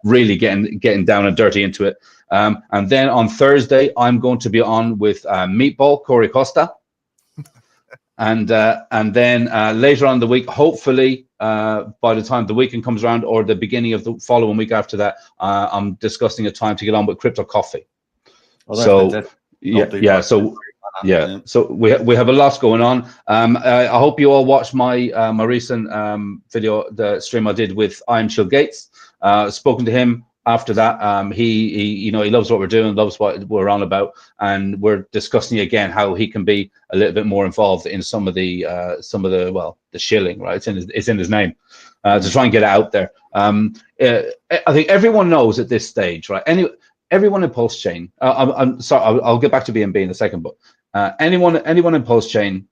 really getting down and dirty into it. And then on Thursday, I'm going to be on with Meatball, Corey Costa. And then later on in the week, hopefully, by the time the weekend comes around or the beginning of the following week after that, I'm discussing a time to get on with Crypto Coffee. So so we have a lot going on. I hope you all watched my my recent video, the stream I did with I'm Chill Gates. Spoken to him after that. He loves what we're doing, loves what we're on about, and we're discussing again how he can be a little bit more involved in some of the the shilling, right? It's in his name, to try and get it out there. I think everyone knows at this stage, right? Everyone in Pulse Chain, I'm sorry, I'll get back to BNB in a second, but anyone in Pulse Chain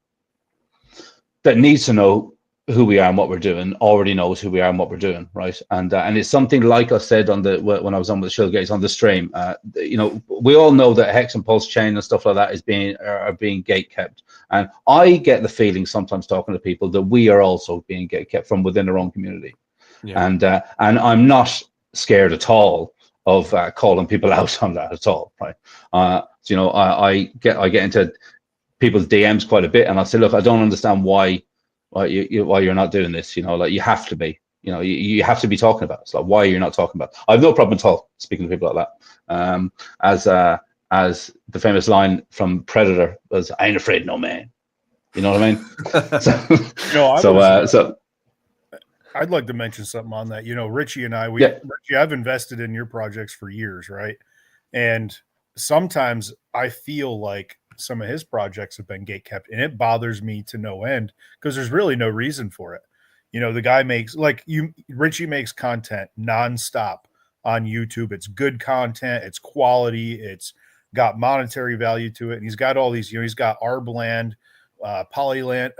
that needs to know who we are and what we're doing already knows who we are and what we're doing, right? And it's something like I said on when I was on with Shill Gates on the stream. We all know that Hex and Pulse Chain and stuff like that are being gate kept, and I get the feeling sometimes talking to people that we are also being gate kept from within our own community, and I'm not scared at all of calling people out on that at all, right? I get into people's DMs quite a bit, and I say, look, I don't understand why you're not doing this. Like you have to be. You have to be talking about it. It's like, why you're not talking about it? I have no problem at all speaking to people like that. As the famous line from Predator was, "I ain't afraid no man." You know what I mean? So I'd like to mention something on that. Richie and I, Richie, I've invested in your projects for years, right? And sometimes I feel like some of his projects have been gatekept, and it bothers me to no end because there's really no reason for it. The guy Richie makes content nonstop on YouTube. It's good content, it's quality, it's got monetary value to it, and he's got all these. He's got Arbland, Polyland,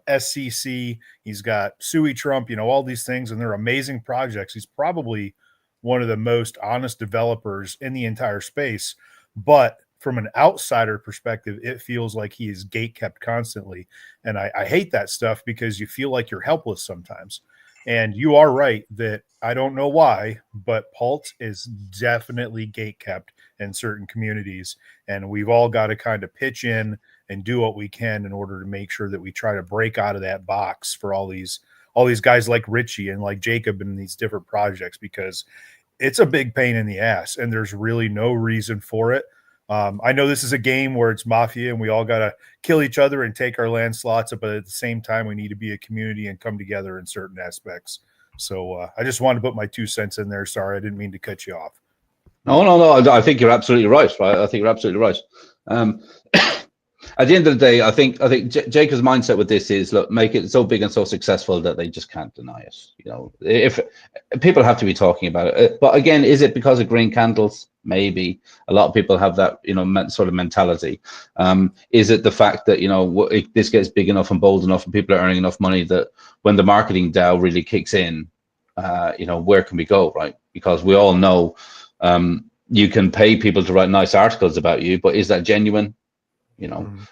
SCC, he's got Sui Trump, all these things, and they're amazing projects. He's probably one of the most honest developers in the entire space, but from an outsider perspective, it feels like he is gatekept constantly, and I hate that stuff because you feel like you're helpless sometimes. And you are right that I don't know why, but Pulse is definitely gatekept in certain communities, and we've all got to kind of pitch in and do what we can in order to make sure that we try to break out of that box for all these guys like Richie and like Jacob in these different projects, because it's a big pain in the ass and there's really no reason for it. I know this is a game where it's mafia and we all got to kill each other and take our land slots, but at the same time, we need to be a community and come together in certain aspects. So I just wanted to put my 2 cents in there. Sorry, I didn't mean to cut you off. No. I think you're absolutely right. Right. I think you're absolutely right. At the end of the day, I think Jacob's mindset with this is, look, make it so big and so successful that they just can't deny it. If people have to be talking about it, but again, is it because of green candles? Maybe a lot of people have that, sort of mentality. Is it the fact that this gets big enough and bold enough, and people are earning enough money that when the marketing DAO really kicks in, where can we go, right? Because we all know you can pay people to write nice articles about you, but is that genuine?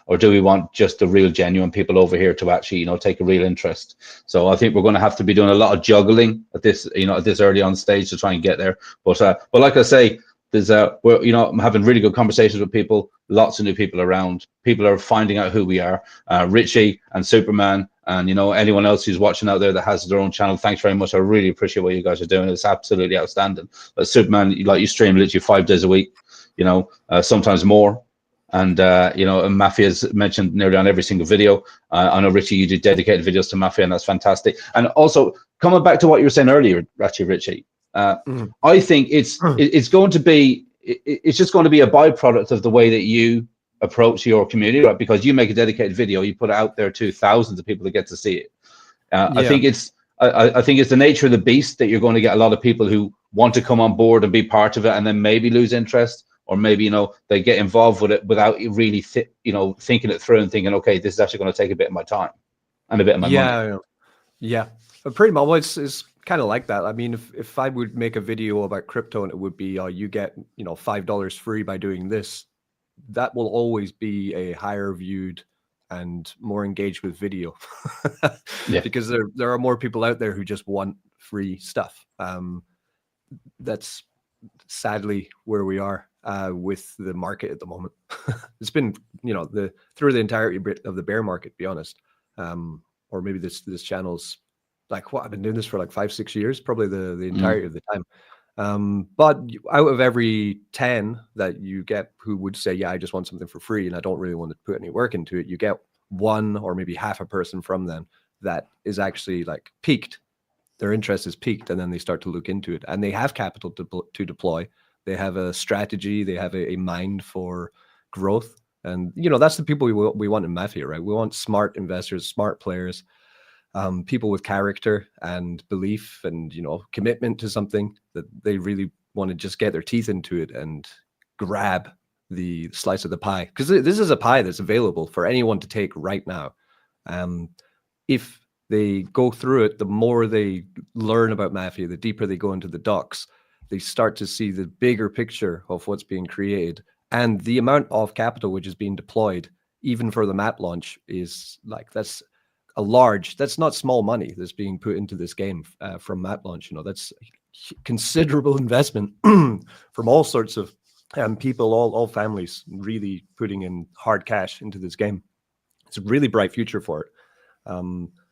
Or do we want just the real genuine people over here to actually, take a real interest? So I think we're going to have to be doing a lot of juggling at this, at this early on stage to try and get there. But like I say, I'm having really good conversations with people, lots of new people around. People are finding out who we are. Richie and Superman And, you know, anyone else who's watching out there that has their own channel, thanks very much. I really appreciate what you guys are doing. It's absolutely outstanding. But Superman, like, you stream literally 5 days a week, you know, sometimes more. And, you know, Mafia's mentioned nearly on every single video. I know, Richie, you do dedicated videos to Mafia, and that's fantastic. And also, coming back to what you were saying earlier, Richie, I think it's going to be, it's just going to be a byproduct of the way that you approach your community, right? Because you make a dedicated video, you put it out there to thousands of people that get to see it. I think it's the nature of the beast that you're going to get a lot of people who want to come on board and be part of it, and then maybe lose interest, or maybe, you know, they get involved with it without really you know, thinking it through and thinking, okay, this is actually going to take a bit of my time and a bit of my money. Yeah, but pretty much it's kind of like that. I mean, if I would make a video about crypto and it would be you get, you know, $5 free by doing this, that will always be a higher viewed and more engaged with video. Because there are more people out there who just want free stuff. That's sadly where we are with the market at the moment. It's been, you know, through the entirety of the bear market, to be honest. Or maybe this channel's like, what, I've been doing this for like 5-6 years, probably the entirety of the time. But out of every 10 that you get who would say, yeah, I just want something for free and I don't really want to put any work into it, you get one or maybe half a person from them that is actually like piqued. Their interest is piqued, and then they start to look into it, and they have capital to deploy. They have a strategy. They have a mind for growth. And, you know, that's the people we want in Mafia, right? We want smart investors, smart players, people with character and belief and, you know, commitment to something that they really want to just get their teeth into it and grab the slice of the pie. Because this is a pie that's available for anyone to take right now. If they go through it, the more they learn about Mafia, the deeper they go into the docs, they start to see the bigger picture of what's being created. And the amount of capital which is being deployed, even for the map launch, is like, that's not small money that's being put into this game from map launch. You know, that's considerable investment from all sorts of people, all families, really putting in hard cash into this game. It's a really bright future for it.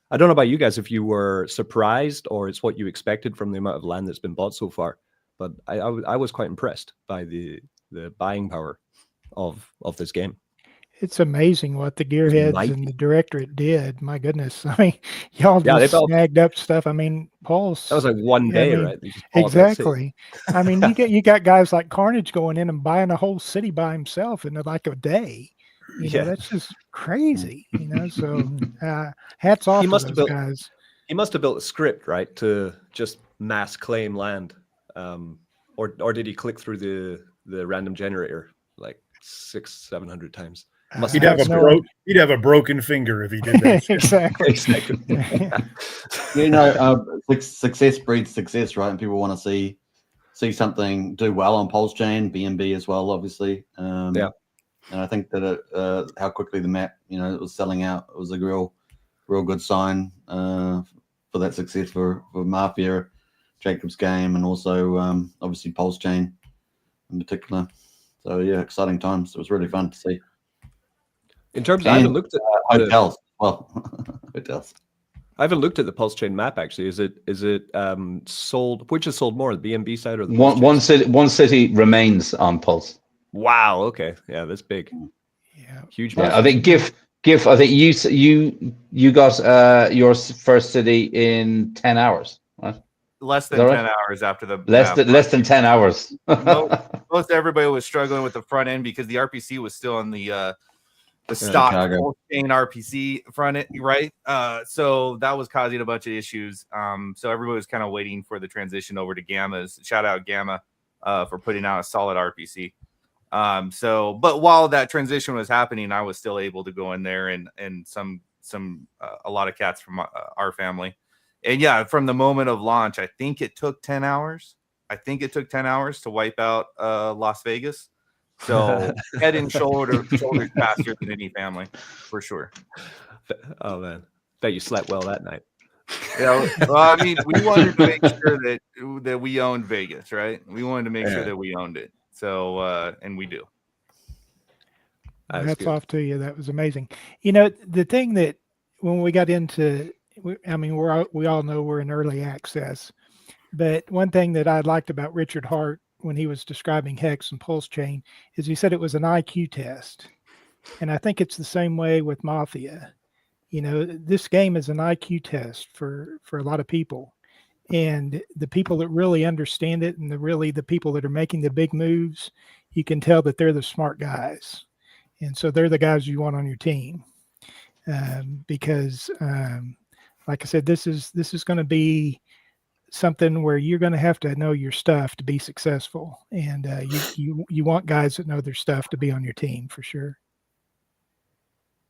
I don't know about you guys, if you were surprised or it's what you expected from the amount of land that's been bought so far, but I was quite impressed by the buying power of this game. It's amazing what the gearheads and the directorate did. My goodness. I mean, y'all just snagged up stuff. I mean, Paul's, that was like one day, right? Exactly. I mean, you got guys like Carnage going in and buying a whole city by himself in like a day. You know, that's just crazy, you know, so hats off to those guys. He must have built a script, right, to just mass claim land. Or did he click through the random generator like 600-700 times? He'd have a broken finger if he did that. Exactly. You know, success breeds success, right? And people want to see something do well on Pulse Chain, BNB as well, obviously. And I think that how quickly the map, you know, it was selling out, it was a real good sign for that success for Mafia, Jacob's game, and also obviously Pulse Chain in particular. So yeah, exciting times. It was really fun to see. In terms of, I haven't looked at hotels. Hotels. I haven't looked at the Pulse Chain map actually. Is it sold? Which is sold more, the BNB side or the one city remains on Pulse. Wow. Okay. Yeah, that's big. Yeah. Huge. Yeah, I think GIF. I think you got your first city in 10 hours, right? Less than 10 hours after the less than 10 hours. Most everybody was struggling with the front end because the RPC was still on the stock chain RPC front end, right? So that was causing a bunch of issues. So everybody was kind of waiting for the transition over to Gamma's. Shout out Gamma for putting out a solid RPC. But while that transition was happening, I was still able to go in there and a lot of cats from our family. And yeah, from the moment of launch, I think it took 10 hours. To wipe out Las Vegas. So head and shoulders faster than any family, for sure. Oh man, bet you slept well that night. Yeah, well, I mean, we wanted to make sure that we owned Vegas, right? We wanted to make sure that we owned it. So, and we do. Hats off to you. That was amazing. You know, the thing that when we got into, I mean, we all know we're in early access, but one thing that I liked about Richard Hart when he was describing Hex and Pulse Chain is he said it was an IQ test. And I think it's the same way with Mafia. You know, this game is an IQ test for a lot of people. And the people that really understand it and the people that are making the big moves, you can tell that they're the smart guys. And so they're the guys you want on your team. Because like I said, this is going to be something where you're going to have to know your stuff to be successful. And you want guys that know their stuff to be on your team for sure.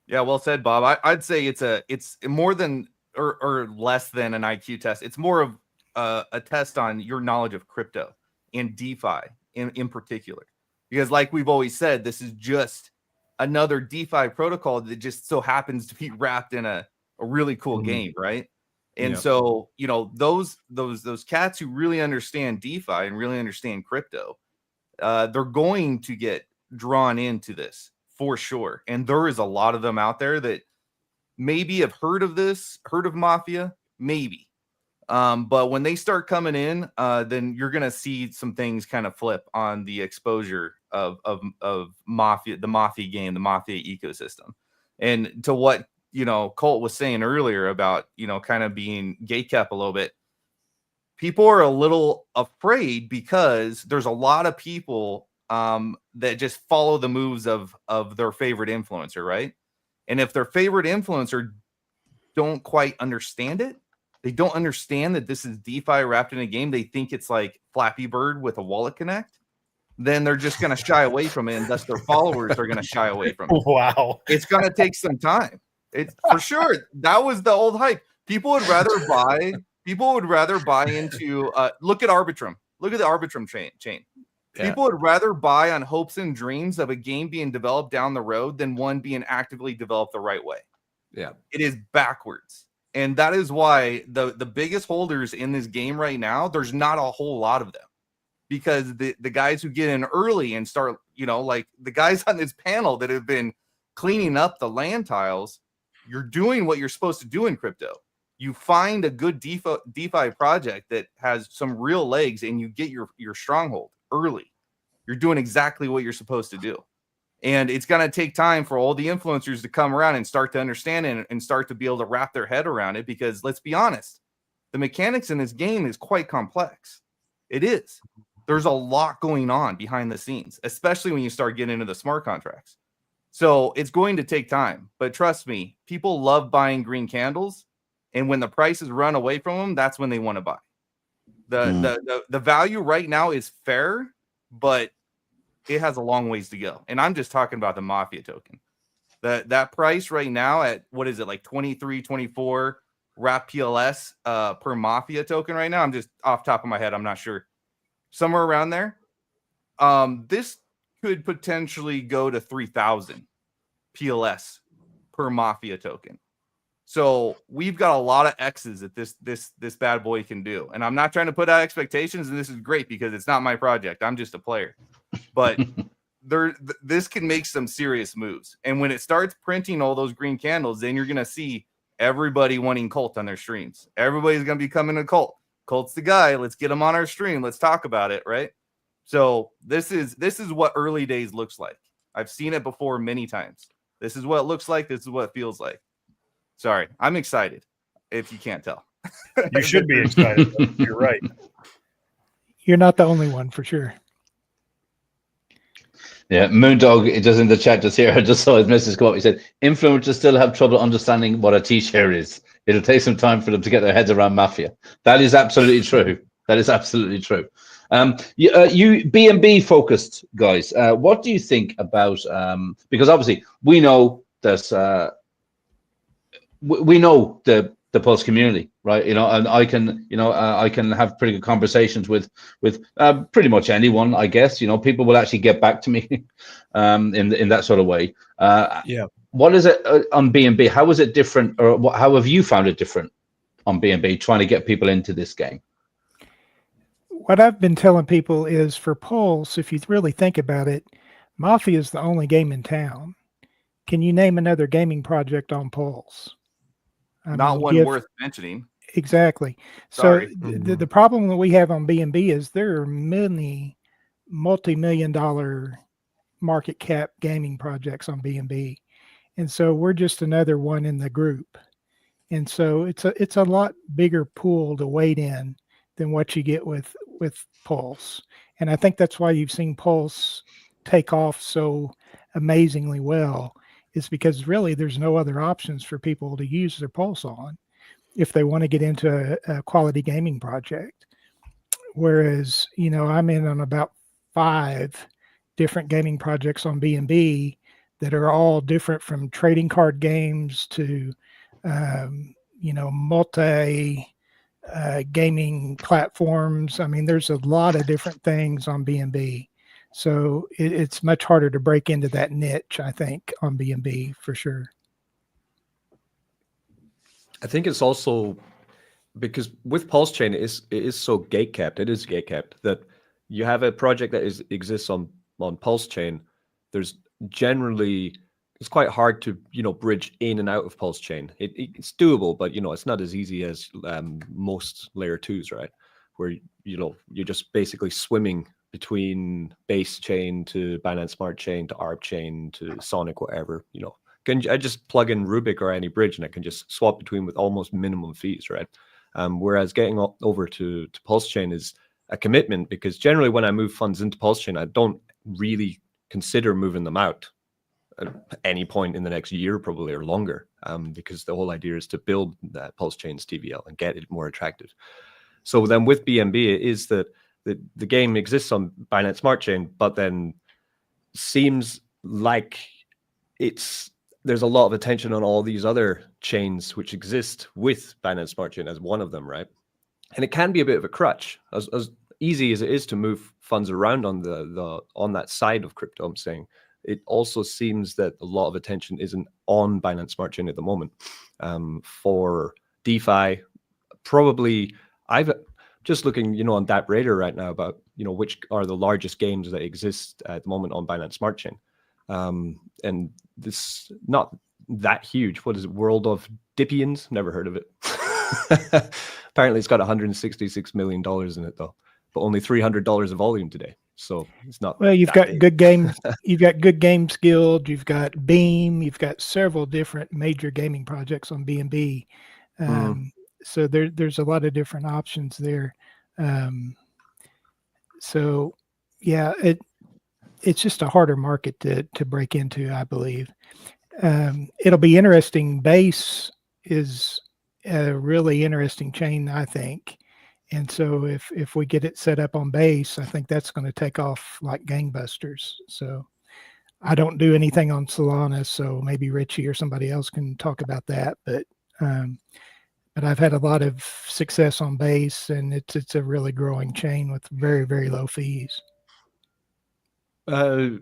Yeah, well said, Bob. I'd say it's more than or less than an IQ test. It's more of a test on your knowledge of crypto and DeFi in particular. Because like we've always said, this is just another DeFi protocol that just so happens to be wrapped in a really cool game, right? And so, you know, those cats who really understand DeFi and really understand crypto, they're going to get drawn into this for sure. And there is a lot of them out there that maybe have heard of this, heard of Mafia, maybe. But when they start coming in, then you're going to see some things kind of flip on the exposure of Mafia, the Mafia game, the Mafia ecosystem. And to what, you know, Colt was saying earlier about, you know, kind of being gatekept a little bit, people are a little afraid because there's a lot of people that just follow the moves of their favorite influencer, right? And if their favorite influencer don't quite understand it, they don't understand that this is DeFi wrapped in a game, they think it's like Flappy Bird with a wallet connect, then they're just going to shy away from it, and thus their followers are going to shy away from it. Wow. It's going to take some time. It's for sure. That was the old hype. People would rather buy into look at Arbitrum. Look at the Arbitrum chain. People would rather buy on hopes and dreams of a game being developed down the road than one being actively developed the right way. Yeah. It is backwards. And that is why the biggest holders in this game right now, there's not a whole lot of them. Because the guys who get in early and start, you know, like the guys on this panel that have been cleaning up the land tiles, you're doing what you're supposed to do in crypto. You find a good DeFi project that has some real legs and you get your stronghold early. You're doing exactly what you're supposed to do. And it's going to take time for all the influencers to come around and start to understand it and start to be able to wrap their head around it. Because let's be honest, the mechanics in this game is quite complex. It is. There's a lot going on behind the scenes, especially when you start getting into the smart contracts. So it's going to take time. But trust me, people love buying green candles. And when the prices run away from them, that's when they want to buy. The value right now is fair, but it has a long ways to go. And I'm just talking about the Mafia token. That price right now at, what is it, like 23, 24 wrap PLS per Mafia token right now? I'm just off top of my head. I'm not sure. Somewhere around there. This could potentially go to 3,000 PLS per Mafia token. So we've got a lot of X's that this bad boy can do. And I'm not trying to put out expectations, and this is great because it's not my project. I'm just a player. But this can make some serious moves. And when it starts printing all those green candles, then you're going to see everybody wanting Colt on their streams. Everybody's going to be coming to Colt. Colt's the guy. Let's get him on our stream. Let's talk about it, right? So this is what early days looks like. I've seen it before many times. This is what it looks like. This is what it feels like. Sorry, I'm excited, if you can't tell. You should be excited. You're right. You're not the only one, for sure. Yeah, Moondog, it does in the chat just here. I just saw his message come up. He said, influencers still have trouble understanding what a T-share is. It'll take some time for them to get their heads around Mafia. That is absolutely true. That is absolutely true. You B&B focused guys, what do you think about, because obviously we know there's, we know the Pulse community, right? You know, and I can have pretty good conversations with pretty much anyone, I guess. You know, people will actually get back to me in that sort of way. Yeah. What is it on B&B? How is it different, or how have you found it different on B&B trying to get people into this game? What I've been telling people is, for Pulse, if you really think about it, Mafia is the only game in town. Can you name another gaming project on Pulse? Not one worth mentioning. Exactly. Sorry. So the problem that we have on B&B is there are many multi-million-dollar market cap gaming projects on B&B. And so we're just another one in the group. And so it's a lot bigger pool to wade in than what you get with Pulse. And I think that's why you've seen Pulse take off so amazingly well, is because really there's no other options for people to use their Pulse on if they want to get into a quality gaming project. Whereas, I'm in on about 5 different gaming projects on B&B that are all different, from trading card games to, multi gaming platforms. I mean, there's a lot of different things on B&B. So it's much harder to break into that niche, I think, on B&B for sure. I think it's also because with Pulse Chain, it is so gate capped. It is gate capped that you have a project that exists on Pulse Chain. There's generally, it's quite hard to bridge in and out of Pulse Chain. It's doable, but it's not as easy as most layer 2s, right? Where you're just basically swimming between base chain to Binance Smart Chain to ARP Chain to Sonic, whatever. I just plug in Rubik or any bridge and I can just swap between with almost minimum fees, right? Whereas getting over to Pulse Chain is a commitment, because generally when I move funds into Pulse Chain, I don't really consider moving them out at any point in the next year, probably, or longer, because the whole idea is to build that Pulse Chain's TVL and get it more attractive. So then with BNB, it is that the game exists on Binance Smart Chain, but then seems like there's a lot of attention on all these other chains which exist with Binance Smart Chain as one of them, right? And it can be a bit of a crutch, as easy as it is to move funds around on on that side of crypto. I'm saying it also seems that a lot of attention isn't on Binance Smart Chain at the moment. For DeFi, probably I've just looking, on that radar right now about, which are the largest games that exist at the moment on Binance Smart Chain. And this not that huge. What is it? World of Dippians? Never heard of it. Apparently it's got $166 million in it though, but only $300 of volume today. So it's not. Well, you've got good games. You've got Good Games Guild. You've got Beam. You've got several different major gaming projects on B&B. So there's a lot of different options there. So yeah, it's just a harder market to break into, I believe. It'll be interesting. Base is a really interesting chain, I think. And so if we get it set up on Base, I think that's going to take off like gangbusters. So I don't do anything on Solana, so maybe Richie or somebody else can talk about that. But I've had a lot of success on Base, and it's a really growing chain with very, very low fees. I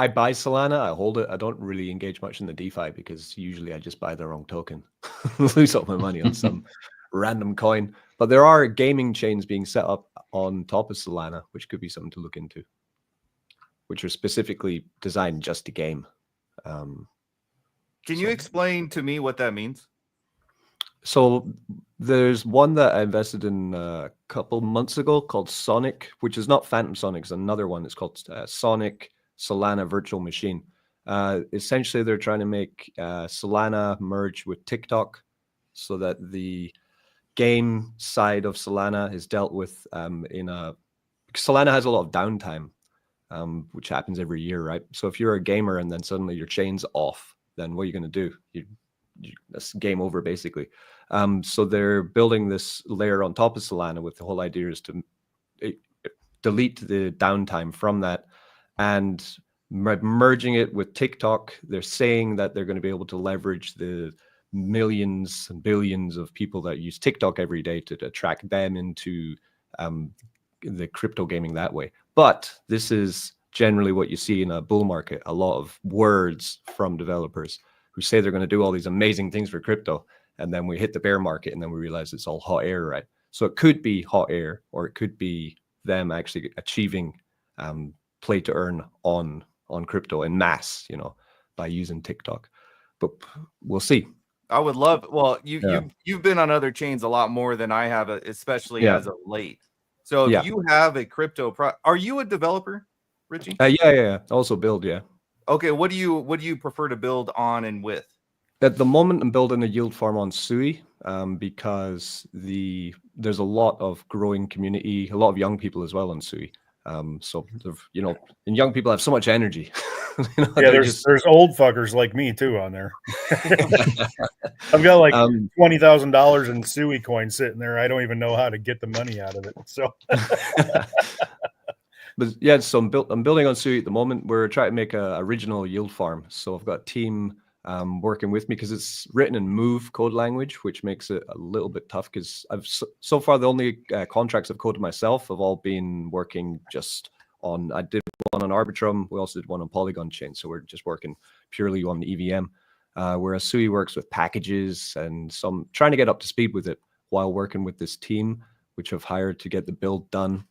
buy Solana, I hold it. I don't really engage much in the DeFi because usually I just buy the wrong token, lose all my money on some random coin. But there are gaming chains being set up on top of Solana, which could be something to look into, which are specifically designed just to game. Can you explain to me what that means? So there's one that I invested in a couple months ago called Sonic, which is not Phantom Sonic. It's another one. It's called Sonic Solana Virtual Machine. Essentially, they're trying to make Solana merge with TikTok so that the game side of Solana is dealt with Solana has a lot of downtime, which happens every year, right? So if you're a gamer and then suddenly your chain's off, then what are you going to do? That's game over, basically. So they're building this layer on top of Solana with the whole idea is to delete the downtime from that and merging it with TikTok. They're saying that they're going to be able to leverage the millions and billions of people that use TikTok every day to attract them into the crypto gaming that way. But this is generally what you see in a bull market, a lot of words from developers who say they're going to do all these amazing things for crypto. And then we hit the bear market and then we realize it's all hot air, right? So it could be hot air, or it could be them actually achieving play to earn on crypto en masse, by using TikTok. But we'll see. I would love. Well, Yeah. you've been on other chains a lot more than I have, especially Yeah. as of late. So if Yeah. you have a crypto are you a developer, Richie? Yeah. Also build, yeah. Okay, what do you prefer to build on and with? At the moment, I'm building a yield farm on Sui because there's a lot of growing community, a lot of young people as well on Sui. So you know, and young people have so much energy. You know, Yeah, there's old fuckers like me too on there. I've got like $20,000 in Sui coins sitting there. I don't even know how to get the money out of it. So, but yeah, so I'm building on Sui at the moment. We're trying to make a original yield farm. So I've got a team working with me because it's written in Move code language, which makes it a little bit tough. Because I've so far the only contracts I've coded myself have all been working just on. I did one on Arbitrum. We also did one on Polygon chain. So we're just working purely on the EVM. Whereas Sui works with packages, and so I'm trying to get up to speed with it while working with this team, which I've hired to get the build done.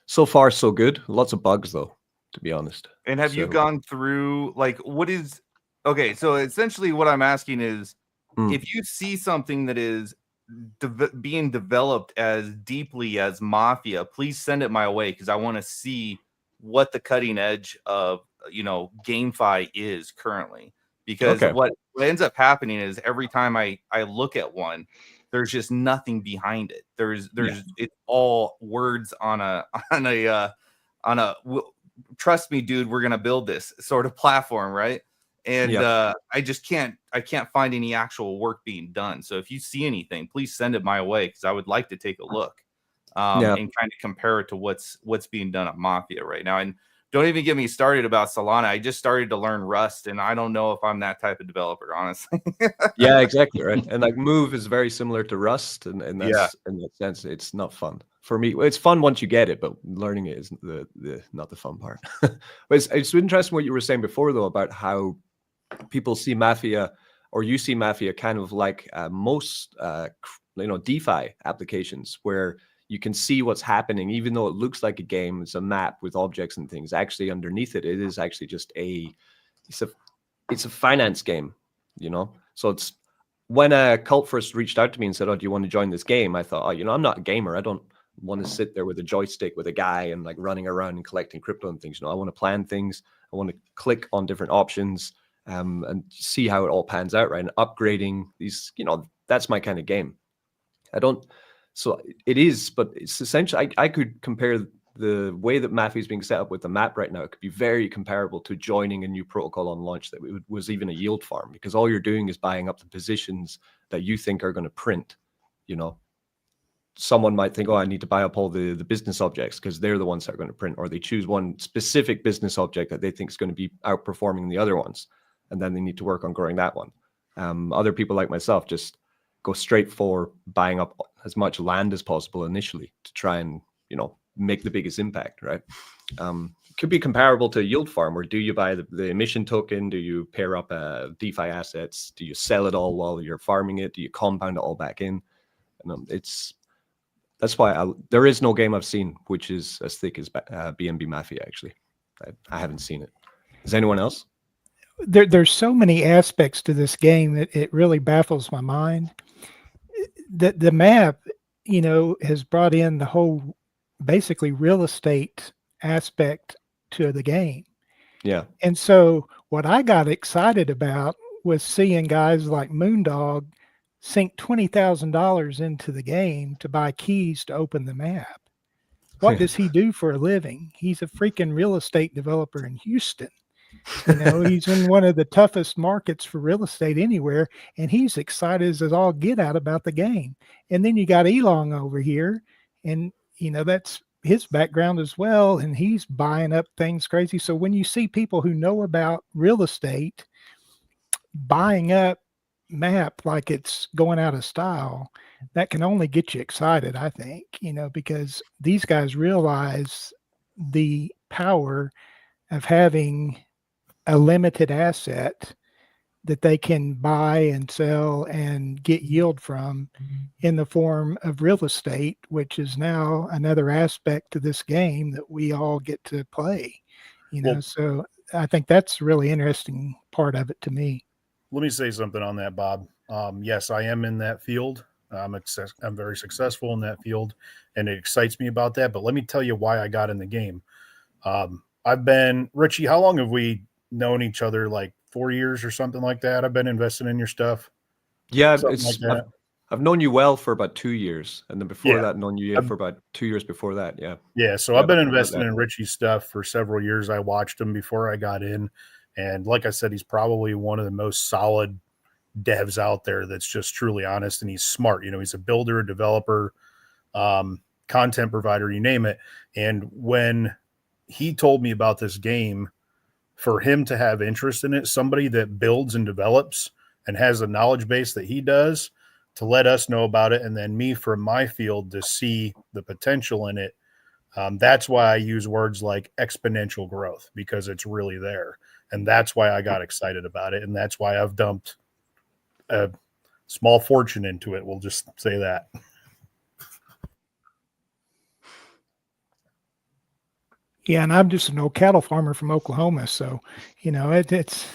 So far, so good. Lots of bugs, though, to be honest. And have you gone through, like, what is, okay, so essentially what I'm asking is, if you see something that is being developed as deeply as Mafia, please send it my way, because I want to see what the cutting edge of, you know, GameFi is currently. Because what ends up happening is every time I look at one, there's just nothing behind it. It's all words on a trust me, dude, we're gonna build this sort of platform, right? And I can't find any actual work being done. So if you see anything, please send it my way, because I would like to take a look and kind of compare it to what's being done at Mafia right now. And don't even get me started about Solana. I just started to learn Rust, and I don't know if I'm that type of developer, honestly. Yeah, exactly, right. And like Move is very similar to Rust, and that's in that sense, it's not fun for me. It's fun once you get it, but learning it is not the fun part. But it's interesting what you were saying before, though, about how people see Mafia, or you see Mafia kind of like most DeFi applications, where you can see what's happening, even though it looks like a game. It's a map with objects and things. Actually, underneath it is actually just it's a finance game, you know. So it's when a cult first reached out to me and said, "Oh, do you want to join this game?" I thought, "Oh, you know, I'm not a gamer. I don't want to sit there with a joystick with a guy and like running around and collecting crypto and things. You know, I want to plan things. I want to click on different options and see how it all pans out, right? And upgrading these, you know, that's my kind of game. So it is, but it's essentially, I could compare the way that Mafia is being set up with the map right now. It could be very comparable to joining a new protocol on launch that was even a yield farm, because all you're doing is buying up the positions that you think are going to print. You know, someone might think, oh, I need to buy up all the business objects because they're the ones that are going to print, or they choose one specific business object that they think is going to be outperforming the other ones, and then they need to work on growing that one. Other people like myself just go straight for buying up as much land as possible initially to try and, you know, make the biggest impact, right? Could be comparable to a yield farm, where do you buy the emission token? Do you pair up DeFi assets? Do you sell it all while you're farming it? Do you compound it all back in? And that's why there is no game I've seen which is as thick as BNB Mafia, actually. I haven't seen it. Is anyone else? There's so many aspects to this game that it really baffles my mind. The map, you know, has brought in the whole basically real estate aspect to the game. Yeah. And so what I got excited about was seeing guys like Moondog sink $20,000 into the game to buy keys to open the map. What does he do for a living? He's a freaking real estate developer in Houston. You know, he's in one of the toughest markets for real estate anywhere, and he's excited as all get out about the game. And then you got Elon over here, and you know, that's his background as well, and he's buying up things crazy. So when you see people who know about real estate buying up map like it's going out of style, that can only get you excited, I think, you know, because these guys realize the power of having a limited asset that they can buy and sell and get yield from in the form of real estate, which is now another aspect to this game that we all get to play, you know. So I think that's a really interesting part of it to me. let me say something on that, Bob. Yes, I am in that field. I'm very successful in that field, and it excites me about that. But let me tell you why I got in the game. Richie, how long have we known each other? Like 4 years or something like that? I've been investing in your stuff. Yeah, Something like that. I've known you well for about 2 years, and then before Yeah. that, known you for about 2 years before that. Yeah. Yeah. So I've been investing in Richie's stuff for several years. I watched him before I got in. And like I said, he's probably one of the most solid devs out there that's just truly honest, and he's smart. You know, he's a builder, a developer, content provider, you name it. And when he told me about this game, for him to have interest in it, somebody that builds and develops and has a knowledge base that he does, to let us know about it, and then me from my field to see the potential in it. That's why I use words like exponential growth, because it's really there. And that's why I got excited about it. And that's why I've dumped a small fortune into it. We'll just say that. Yeah, and I'm just an old cattle farmer from Oklahoma, so you know it's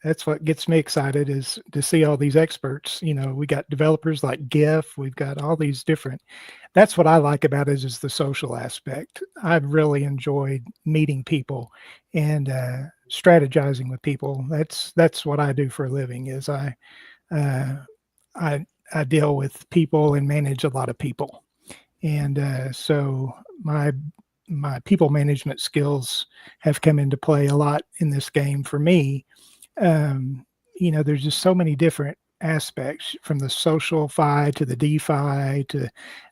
that's what gets me excited, is to see all these experts. You know, we got developers like GIF, we've got all these different. That's what I like about it, is the social aspect. I've really enjoyed meeting people and strategizing with people. That's what I do for a living. Is I deal with people and manage a lot of people, and so my people management skills have come into play a lot in this game for me. You know, there's just so many different aspects, from the social fi to the DeFi to,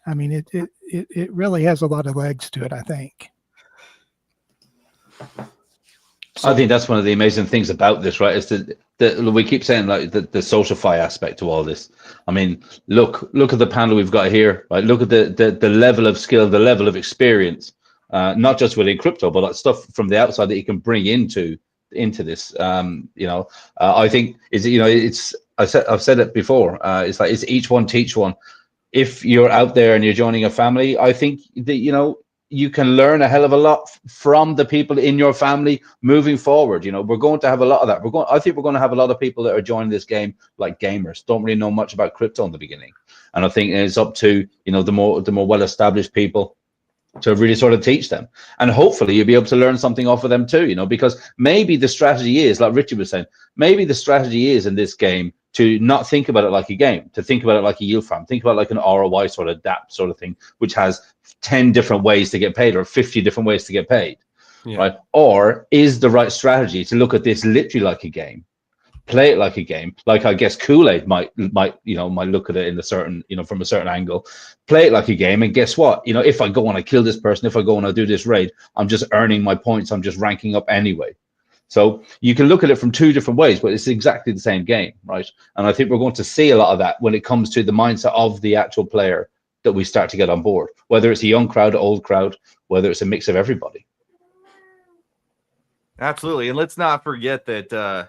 I mean, it really has a lot of legs to it, I think. I think that's one of the amazing things about this, right? Is that we keep saying, like, the social fi aspect to all this. I mean, look at the panel we've got here, right? Look at the level of skill, the level of experience, not just within crypto, but like stuff from the outside that you can bring into this. I think I've said it before. It's like, it's each one teach one. If you're out there and you're joining a family, I think that you can learn a hell of a lot from the people in your family moving forward. You know, we're going to have a lot of that. I think we're going to have a lot of people that are joining this game like gamers, don't really know much about crypto in the beginning. And I think it's up to, the more well-established people to really sort of teach them. And hopefully you'll be able to learn something off of them too, because maybe the strategy is, like Richard was saying, maybe the strategy is in this game to not think about it like a game, to think about it like a yield farm, think about it like an ROI sort of DApp sort of thing, which has 10 different ways to get paid or 50 different ways to get paid, right? Or is the right strategy to look at this literally like a game, play it like a game, like I guess Kool-Aid might look at it in a certain, from a certain angle, play it like a game. And guess what? If I go and I kill this person, if I go and I do this raid, I'm just earning my points. I'm just ranking up anyway. So you can look at it from two different ways, but it's exactly the same game, right? And I think we're going to see a lot of that when it comes to the mindset of the actual player that we start to get on board, whether it's a young crowd, old crowd, whether it's a mix of everybody. Absolutely. And let's not forget that,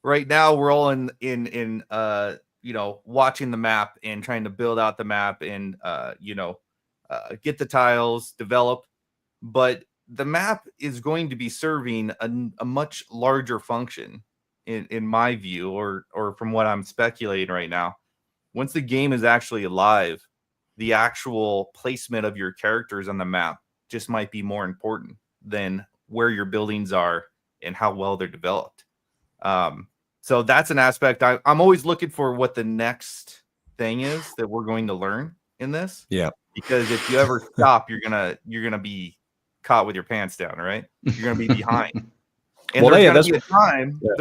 right now we're all in watching the map and trying to build out the map and, get the tiles, develop. But the map is going to be serving a much larger function in my view, or from what I'm speculating right now. Once the game is actually alive, the actual placement of your characters on the map just might be more important than where your buildings are and how well they're developed. So that's an aspect I'm always looking for, what the next thing is that we're going to learn in this. Yeah. Because if you ever stop, you're gonna be caught with your pants down, right? You're gonna be behind. And there's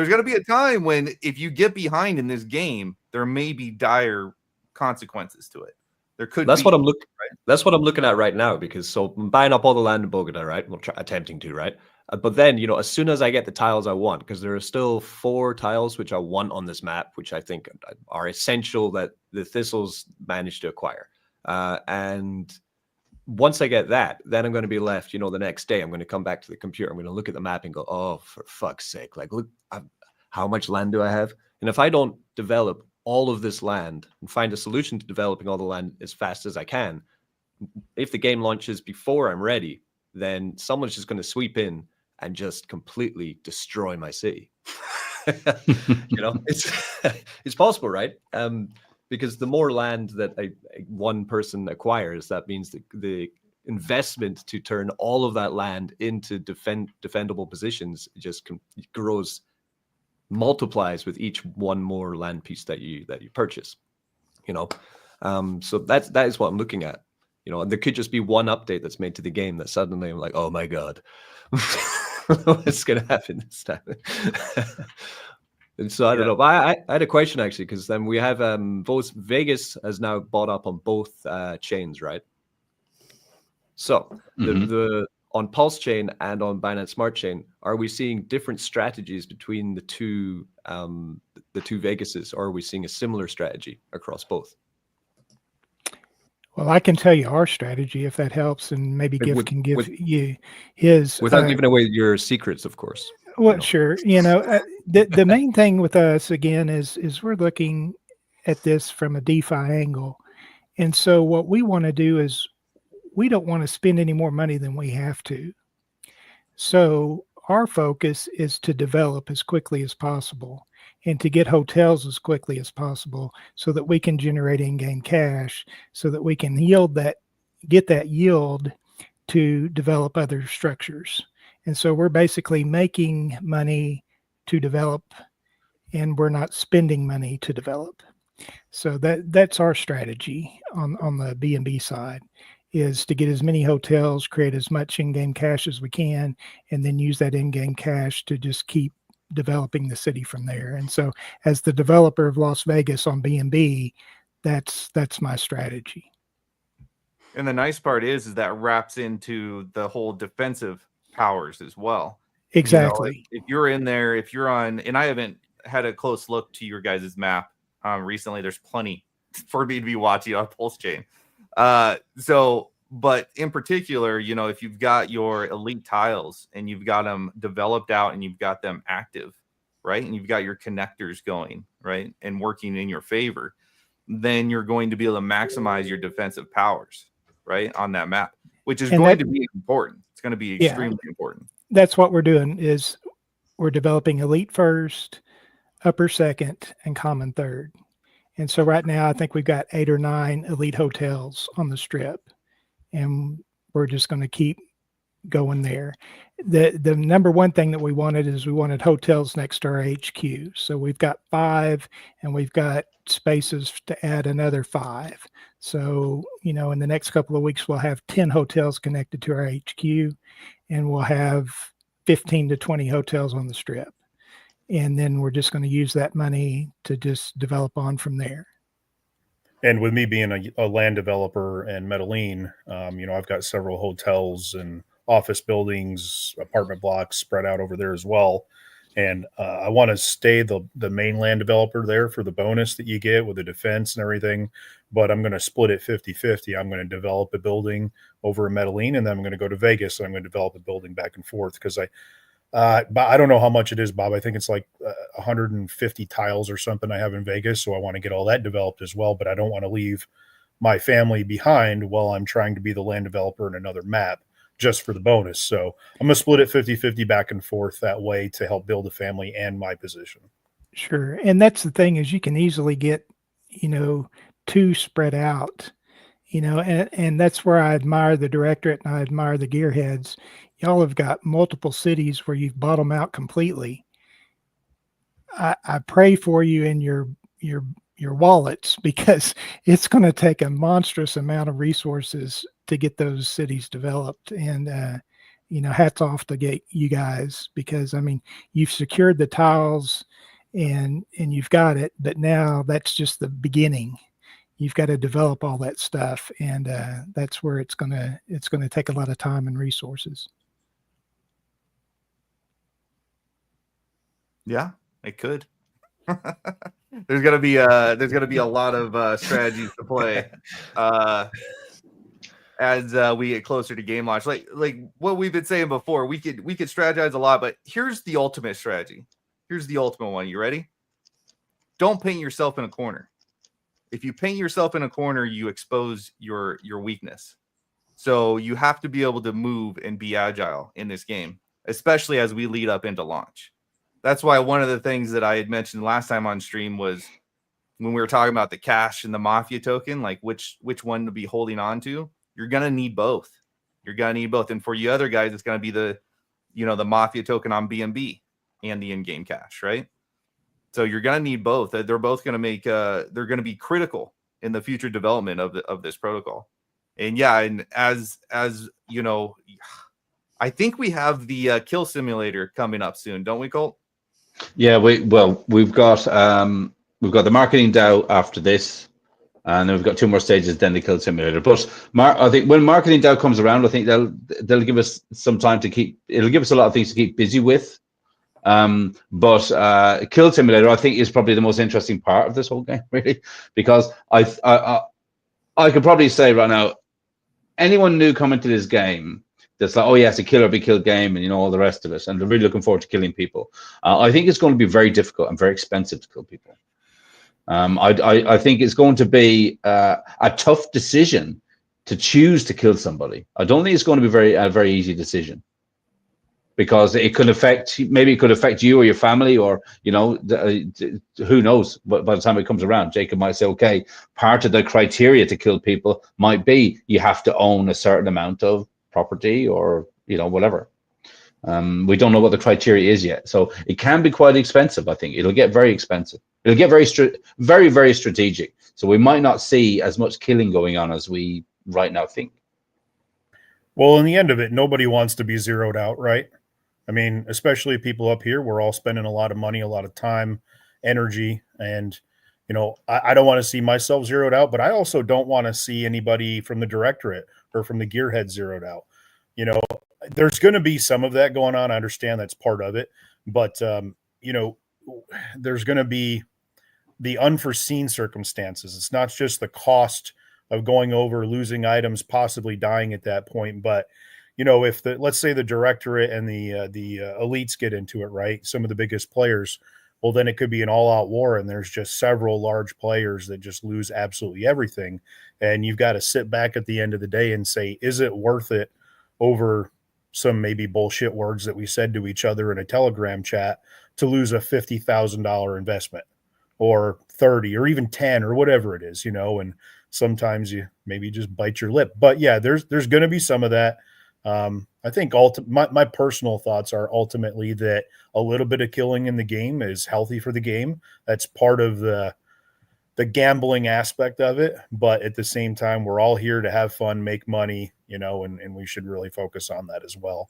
gonna be a time when, if you get behind in this game, there may be dire consequences to it. There could. That's what I'm looking. Right? That's what I'm looking at right now. Because so I'm buying up all the land in Bogota, right? Well, attempting to, right? But then, as soon as I get the tiles I want, because there are still 4 tiles which I want on this map, which I think are essential that the Thistles managed to acquire. And once I get that, then I'm going to be left, the next day, I'm going to come back to the computer. I'm going to look at the map and go, oh, for fuck's sake, like, look, how much land do I have? And if I don't develop all of this land and find a solution to developing all the land as fast as I can, if the game launches before I'm ready, then someone's just going to sweep in and just completely destroy my city. It's possible, right? Because the more land that one person acquires, that means the investment to turn all of that land into defendable positions just grows, multiplies with each one more land piece that you purchase. So that is what I'm looking at. And there could just be one update that's made to the game that suddenly I'm like, oh my god, what's going to happen this time? And so I don't know. I had a question actually, because then we have both Vegas has now bought up on both chains, right? So the on Pulse Chain and on Binance Smart Chain, are we seeing different strategies between the two Vegases, or are we seeing a similar strategy across both? Well, I can tell you our strategy if that helps, and maybe Gift can give you his without giving away your secrets, of course. Well, sure. The main thing with us again is we're looking at this from a DeFi angle, and so what we want to do is we don't want to spend any more money than we have to. So our focus is to develop as quickly as possible and to get hotels as quickly as possible so that we can generate in-game cash, so that we can get that yield to develop other structures. And so we're basically making money to develop, and we're not spending money to develop. So that's our strategy on the BNB side, is to get as many hotels, create as much in-game cash as we can, and then use that in-game cash to just keep developing the city from there. And so as the developer of Las Vegas on BNB, that's my strategy. And the nice part is that wraps into the whole defensive powers as well. Exactly. If you're in there, if you're on, and I haven't had a close look to your guys' map recently, there's plenty for me to be watching on Pulse Chain. But in particular, if you've got your elite tiles and you've got them developed out and you've got them active, right? And you've got your connectors going, right? And working in your favor, then you're going to be able to maximize your defensive powers, right? On that map, which is going to be important. It's going to be extremely important. That's what we're doing, is we're developing elite first, upper second, and common third. And so right now, I think we've got 8 or 9 elite hotels on the strip, and we're just going to keep going there. The number one thing that we wanted hotels next to our HQ. So we've got 5, and we've got spaces to add another 5. So, in the next couple of weeks, we'll have 10 hotels connected to our HQ, and we'll have 15 to 20 hotels on the strip. And then we're just going to use that money to just develop on from there. And with me being a land developer in Medellin, I've got several hotels and office buildings, apartment blocks spread out over there as well. And I want to stay the main land developer there for the bonus that you get with the defense and everything. But I'm going to split it 50-50. I'm going to develop a building over in Medellin, and then I'm going to go to Vegas. And I'm going to develop a building back and forth, because I don't know how much it is, Bob. I think it's like 150 tiles or something I have in Vegas. So I want to get all that developed as well. But I don't want to leave my family behind while I'm trying to be the land developer in another map just for the bonus. So I'm going to split it 50-50 back and forth that way to help build a family and my position. Sure. And that's the thing, is you can easily get, 2 spread out, and that's where I admire the directorate and I admire the gearheads. Y'all have got multiple cities where you've bought them out completely. I pray for you in your wallets, because it's going to take a monstrous amount of resources to get those cities developed. And hats off to you guys, because you've secured the tiles and you've got it, but now that's just the beginning. You've got to develop all that stuff, and that's where it's going to take a lot of time and resources. Yeah, it could. There's gonna be a lot of strategies to play as we get closer to game launch. Like what we've been saying before, we could strategize a lot, but here's the ultimate strategy. Here's the ultimate one. You ready? Don't paint yourself in a corner. If you paint yourself in a corner, you expose your weakness. So you have to be able to move and be agile in this game. especially as we lead up into launch. That's why one of the things that I had mentioned last time on stream was when we were talking about the cash and the Mafia token, like which one to be holding on to. You're going to need both. You're going to need both. And for you other guys, it's going to be the Mafia token on BNB and the in-game cash, right? So you're going to need both. They're both going to make they're going to be critical in the future development of this protocol. And yeah, and as you know, I think we have the kill simulator coming up soon, don't we, Colt? Yeah, we've got the marketing DAO after this, and then we've got 2 more stages, then the kill simulator. But I think when marketing DAO comes around, I think they'll give us some time to keep. It'll give us a lot of things to keep busy with. But kill simulator, I think, is probably the most interesting part of this whole game, really, because I could probably say right now, anyone new coming to this game that's like, oh yeah, it's a kill or be killed game, and all the rest of it, and they're really looking forward to killing people. I think it's going to be very difficult and very expensive to kill people. I think it's going to be a tough decision to choose to kill somebody. I don't think it's going to be a very easy decision, because it could affect you or your family, or who knows. But by the time it comes around, Jacob might say, okay, part of the criteria to kill people might be you have to own a certain amount of property, or whatever. We don't know what the criteria is yet, so it can be quite expensive. I think it'll get very expensive. It'll get very, very strategic. So we might not see as much killing going on as we right now think. Well, in the end of it, nobody wants to be zeroed out, right? I mean, especially people up here, we're all spending a lot of money, a lot of time, energy, and I don't want to see myself zeroed out, but I also don't want to see anybody from the directorate or from the gearhead zeroed out. There's going to be some of that going on. I understand that's part of it, but there's going to be the unforeseen circumstances. It's not just the cost of going over, losing items, possibly dying at that point, but if let's say the directorate and the elites get into it, right, some of the biggest players, well, then it could be an all-out war, and there's just several large players that just lose absolutely everything. And you've got to sit back at the end of the day and say, is it worth it over some maybe bullshit words that we said to each other in a Telegram chat to lose a $50,000 investment, or 30, or even 10, or whatever it is, and sometimes you maybe just bite your lip. But yeah, there's going to be some of that. I think my personal thoughts are ultimately that a little bit of killing in the game is healthy for the game. That's part of the gambling aspect of it. But at the same time, we're all here to have fun, make money, and we should really focus on that as well.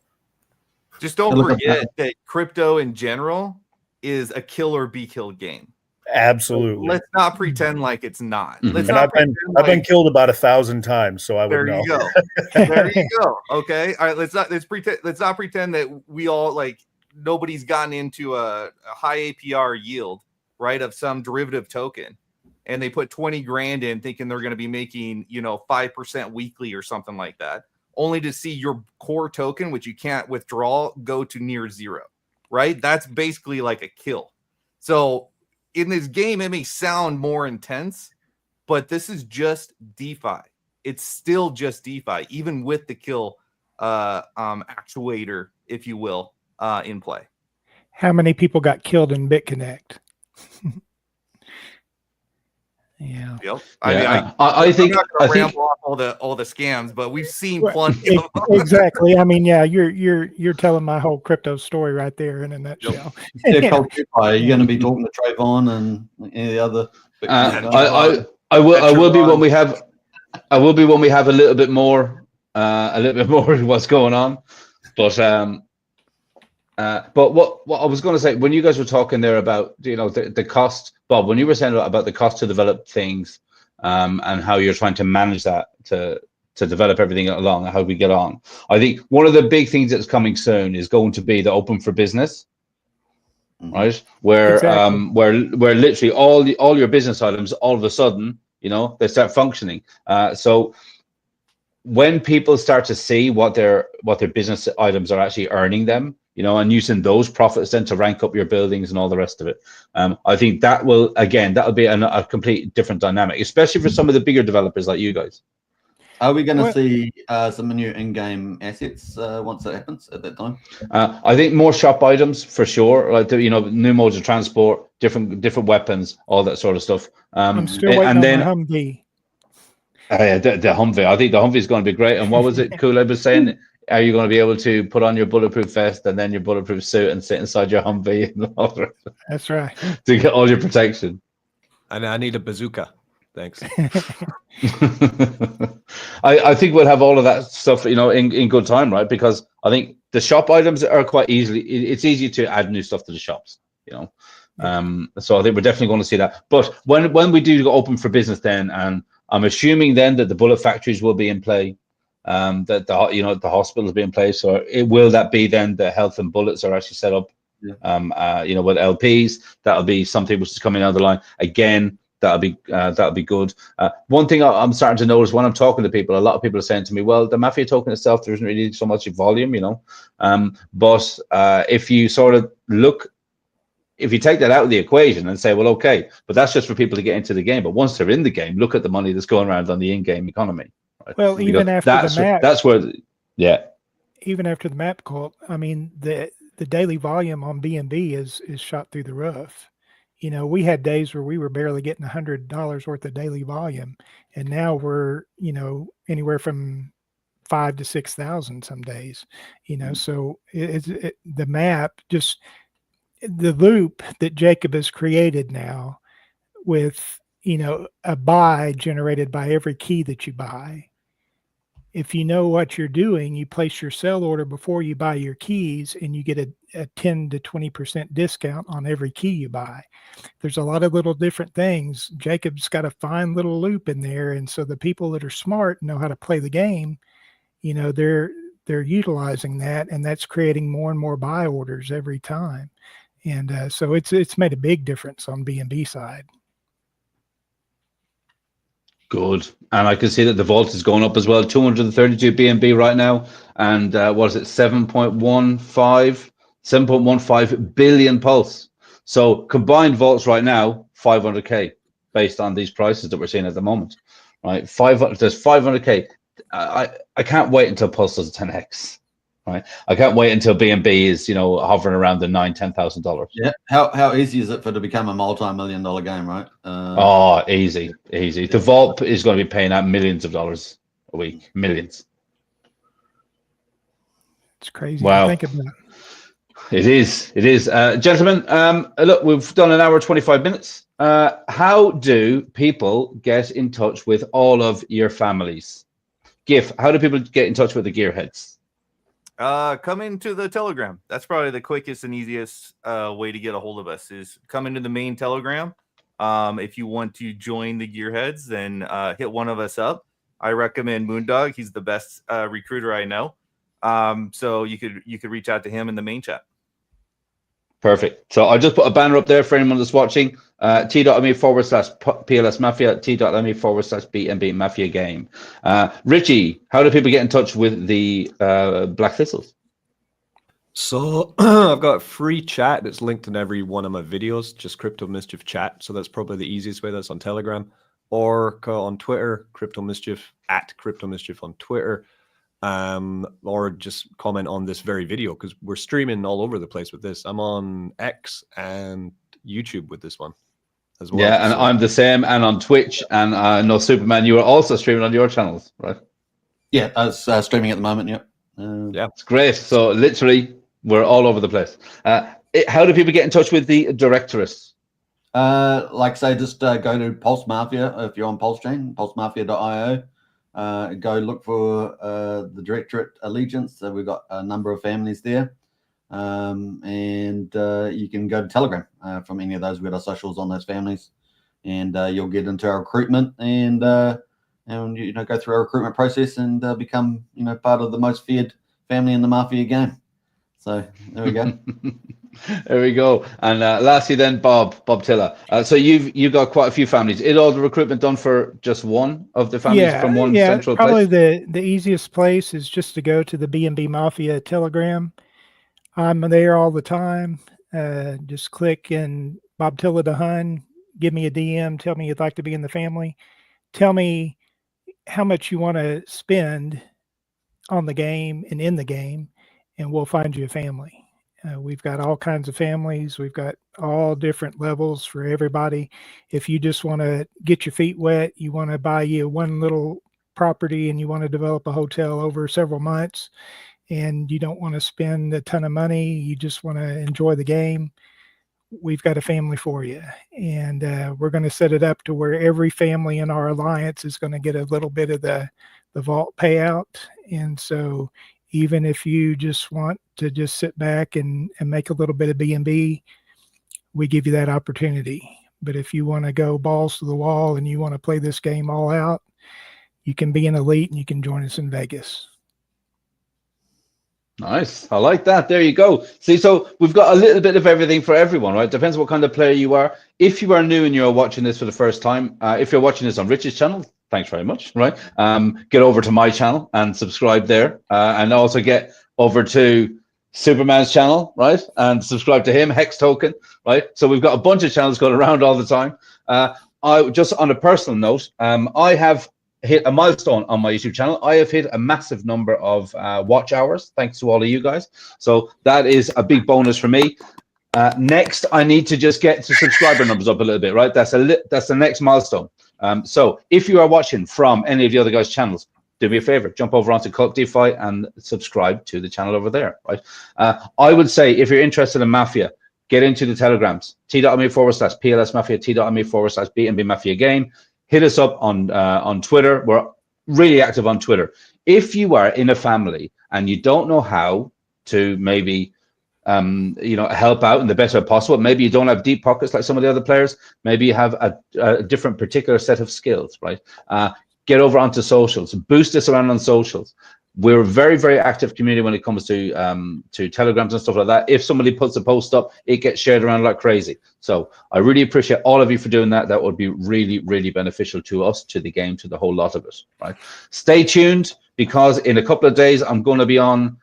Just don't forget that crypto in general is a kill or be killed game. Absolutely. Let's not pretend like it's not. And I've been killed about 1,000 times, so I would know. There you go. There you go. Okay. All right. Let's not pretend that we all nobody's gotten into a high APR yield, right, of some derivative token, and they put 20 grand in thinking they're going to be making 5% weekly or something like that, only to see your core token, which you can't withdraw, go to near zero. Right. That's basically like a kill. So in this game, it may sound more intense, but this is just DeFi. It's still just DeFi, even with the kill actuator, if you will, in play. How many people got killed in BitConnect? Yeah. Yep. I think ramble off all the scams, but we've seen plenty of them. Exactly. I mean, yeah, you're telling my whole crypto story right there in a nutshell. Yeah, are you going to be talking to Trayvon and any other? I will be when we have a little bit more of what's going on, but what I was going to say, when you guys were talking there about the cost, Bob, when you were saying about the cost to develop things, and how you're trying to manage that to develop everything along, how we get on, I think one of the big things that's coming soon is going to be the open for business, right? Where exactly. where literally all your business items all of a sudden they start functioning. So when people start to see what their business items are actually earning them, and using those profits then to rank up your buildings and all the rest of it, I think that'll be a complete different dynamic, especially for some of the bigger developers like you guys. Are we going to Well- see some new in-game assets once that happens at that time? I think more shop items for sure, like new modes of transport, different weapons, all that sort of stuff. I'm still waiting and on then my Humvee. the Humvee. I think the Humvee is going to be great. And what was it Kool-Aid was saying? Are you going to be able to put on your bulletproof vest and then your bulletproof suit and sit inside your Humvee and all the rest That's right. to get all your protection? And I need a bazooka. Thanks. I think we'll have all of that stuff, in good time, right? Because I think the shop items are quite it's easy to add new stuff to the shops, Yeah. So I think we're definitely going to see that. But when we do go open for business then, and I'm assuming then that the bullet factories will be in play, that the hospitals will be in place, so will that be then the health and bullets are actually set up, Yeah. with LPs? That'll be something which is coming down the line again. That'll be good. One thing I'm starting to notice when I'm talking to people, a lot of people are saying to me, well, the Mafia token itself, there isn't really so much volume, but if you sort of if you take that out of the equation and say, well, okay, but that's just for people to get into the game. But once they're in the game, look at the money that's going around on the in-game economy. Right? Well, even after the map, that's where, yeah. Even after the map cult, I mean, the daily volume on B&B is shot through the roof. We had days where we were barely getting $100 worth of daily volume, and now we're, anywhere from 5,000 to 6,000 some days. So the map, just the loop that Jacob has created now, with a buy generated by every key that you buy. If you know what you're doing, you place your sell order before you buy your keys, and you get a 10 to 20% discount on every key you buy. There's a lot of little different things. Jacob's got a fine little loop in there, and so the people that are smart know how to play the game. They're utilizing that, and that's creating more and more buy orders every time. And so it's made a big difference on B&B side. Good. And I can see that the vault is going up as well. 232 BNB right now. And what is it? 7.15 billion pulse. So combined vaults right now, 500K based on these prices that we're seeing at the moment, right? There's 500K. I can't wait until pulse does 10X, right? I can't wait until BNB is, hovering around the $9,000-$10,000. Yeah. How easy is it for it to become a multi-million-dollar game, right? Easy. The vault is going to be paying out millions of dollars a week, millions. It's crazy Wow. to think about. It is. Gentlemen, look, we've done an hour, 25 minutes. How do people get in touch with all of your families? GIF, how do people get in touch with the Gearheads? Come into the Telegram. That's probably the quickest and easiest way to get a hold of us, is come into the main Telegram. If you want to join the Gearheads, then hit one of us up. I recommend Moondog. He's the best recruiter I know. So you could reach out to him in the main chat. Perfect. So I'll just put a banner up there for anyone that's watching. T.me/PLS Mafia, T.me/BNB Mafia game. Richie, how do people get in touch with the Black Thistles? So I've got a free chat that's linked in every one of my videos, just Crypto Mischief chat. So that's probably the easiest way. That's on Telegram, or on Twitter, Crypto Mischief, @Crypto Mischief on Twitter. Or just comment on this very video, because we're streaming all over the place with this. I'm on X and YouTube with this one as well. Yeah, and so I'm the same, and on Twitch, and I know Superman, you are also streaming on your channels, right? Yeah, I was streaming at the moment. Yep. Yeah, it's great. So literally, we're all over the place. How do people get in touch with the directorates? Like I say, just go to Pulse Mafia if you're on Pulse Chain, pulsemafia.io. Go look for the Directorate Allegiance. So we've got a number of families there. And you can go to Telegram from any of those. We've got our socials on those families. And you'll get into our recruitment and go through our recruitment process and become, part of the most feared family in the Mafia game. So there we go. There we go. And lastly, then Bob Tiller. So you've got quite a few families. Is all the recruitment done for just one of the families from one central probably place? The easiest place is just to go to the B&B Mafia Telegram. I'm there all the time. Just click and Bob Tiller the Hun. Give me a DM. Tell me you'd like to be in the family. Tell me how much you want to spend on the game and in the game, and we'll find you a family. We've got all kinds of families. We've got all different levels for everybody. If you just want to get your feet wet, you want to buy you one little property and you want to develop a hotel over several months, and you don't want to spend a ton of money, you just want to enjoy the game, we've got a family for you. And we're going to set it up to where every family in our alliance is going to get a little bit of the vault payout. And so even if you just want to just sit back and make a little bit of B&B, we give you that opportunity. But if you want to go balls to the wall and you want to play this game all out, you can be an elite and you can join us in Vegas. Nice. I like that. There you go. See, so we've got a little bit of everything for everyone, right? Depends what kind of player you are. If you are new and you're watching this for the first time, if you're watching this on Rich's channel, thanks very much, right? Get over to my channel and subscribe there. And also get over to Superman's channel, right? And subscribe to him, Hex Token, right? So we've got a bunch of channels going around all the time. I just on a personal note, I have hit a milestone on my YouTube channel. I have hit a massive number of watch hours, thanks to all of you guys. So that is a big bonus for me. Next, I need to just get the subscriber numbers up a little bit, right? That's the next milestone. So if you are watching from any of the other guys' channels, do me a favor, jump over onto Cult DeFi and subscribe to the channel over there, right? I would say if you're interested in Mafia, get into the Telegrams, t.me/PLS Mafia, t.me/BNB Mafia game. Hit us up on Twitter. We're really active on Twitter. If you are in a family and you don't know how to maybe help out in the best way possible, maybe you don't have deep pockets like some of the other players, maybe you have a different particular set of skills, right? Get over onto socials, boost us around on socials. We're a very, very active community when it comes to Telegrams and stuff like that. If somebody puts a post up, it gets shared around like crazy. So I really appreciate all of you for doing that. That would be really, really beneficial to us, to the game, to the whole lot of it, right? Stay tuned, because in a couple of days, I'm going to be on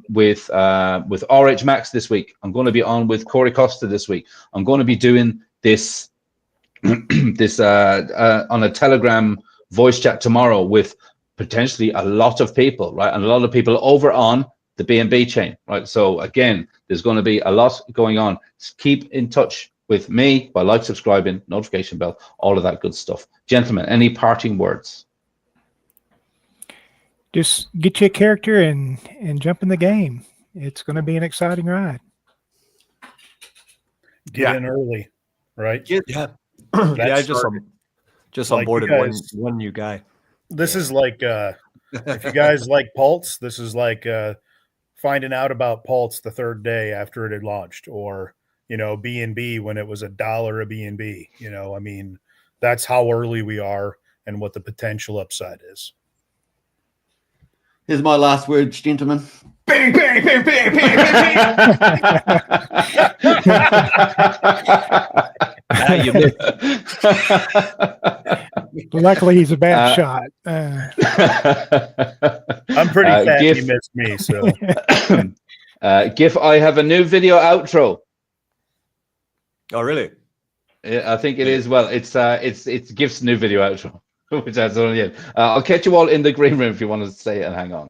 with RH Max this week. I'm going to be on with Corey Costa this week. I'm going to be doing this on a Telegram voice chat tomorrow with potentially a lot of people, right? And a lot of people over on the BNB chain, right? So again, there's going to be a lot going on. Just keep in touch with me by subscribing, notification bell, all of that good stuff. Gentlemen, any parting words? Just get you a character and jump in the game. It's going to be an exciting ride. Get in early, right? Yeah. I just onboarded one new guy. This is like if you guys like Pulse, this is like finding out about Pulse the third day after it had launched, or BNB when it was $1 a BNB. I mean, that's how early we are and what the potential upside is. Here's my last words, gentlemen. Bang, bang, bang, bang, bang, bang. You missed. Luckily, he's a bad shot. I'm pretty fat. You missed me, so. GIF, I have a new video outro. Oh, really? I think it is. Well, it's GIF's new video outro, which that's on the end. I'll catch you all in the green room if you want to stay and hang on.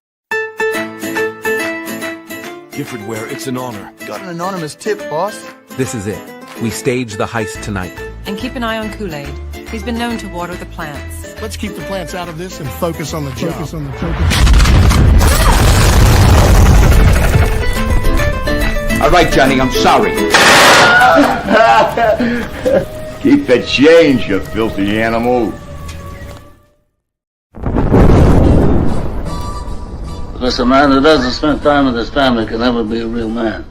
Gifford Ware, it's an honor. Got an anonymous tip, boss. This is it. We stage the heist tonight. And keep an eye on Kool-Aid. He's been known to water the plants. Let's keep the plants out of this and focus on the job. All right, Johnny, I'm sorry. Keep the change, you filthy animal. Because a man who doesn't spend time with his family can never be a real man.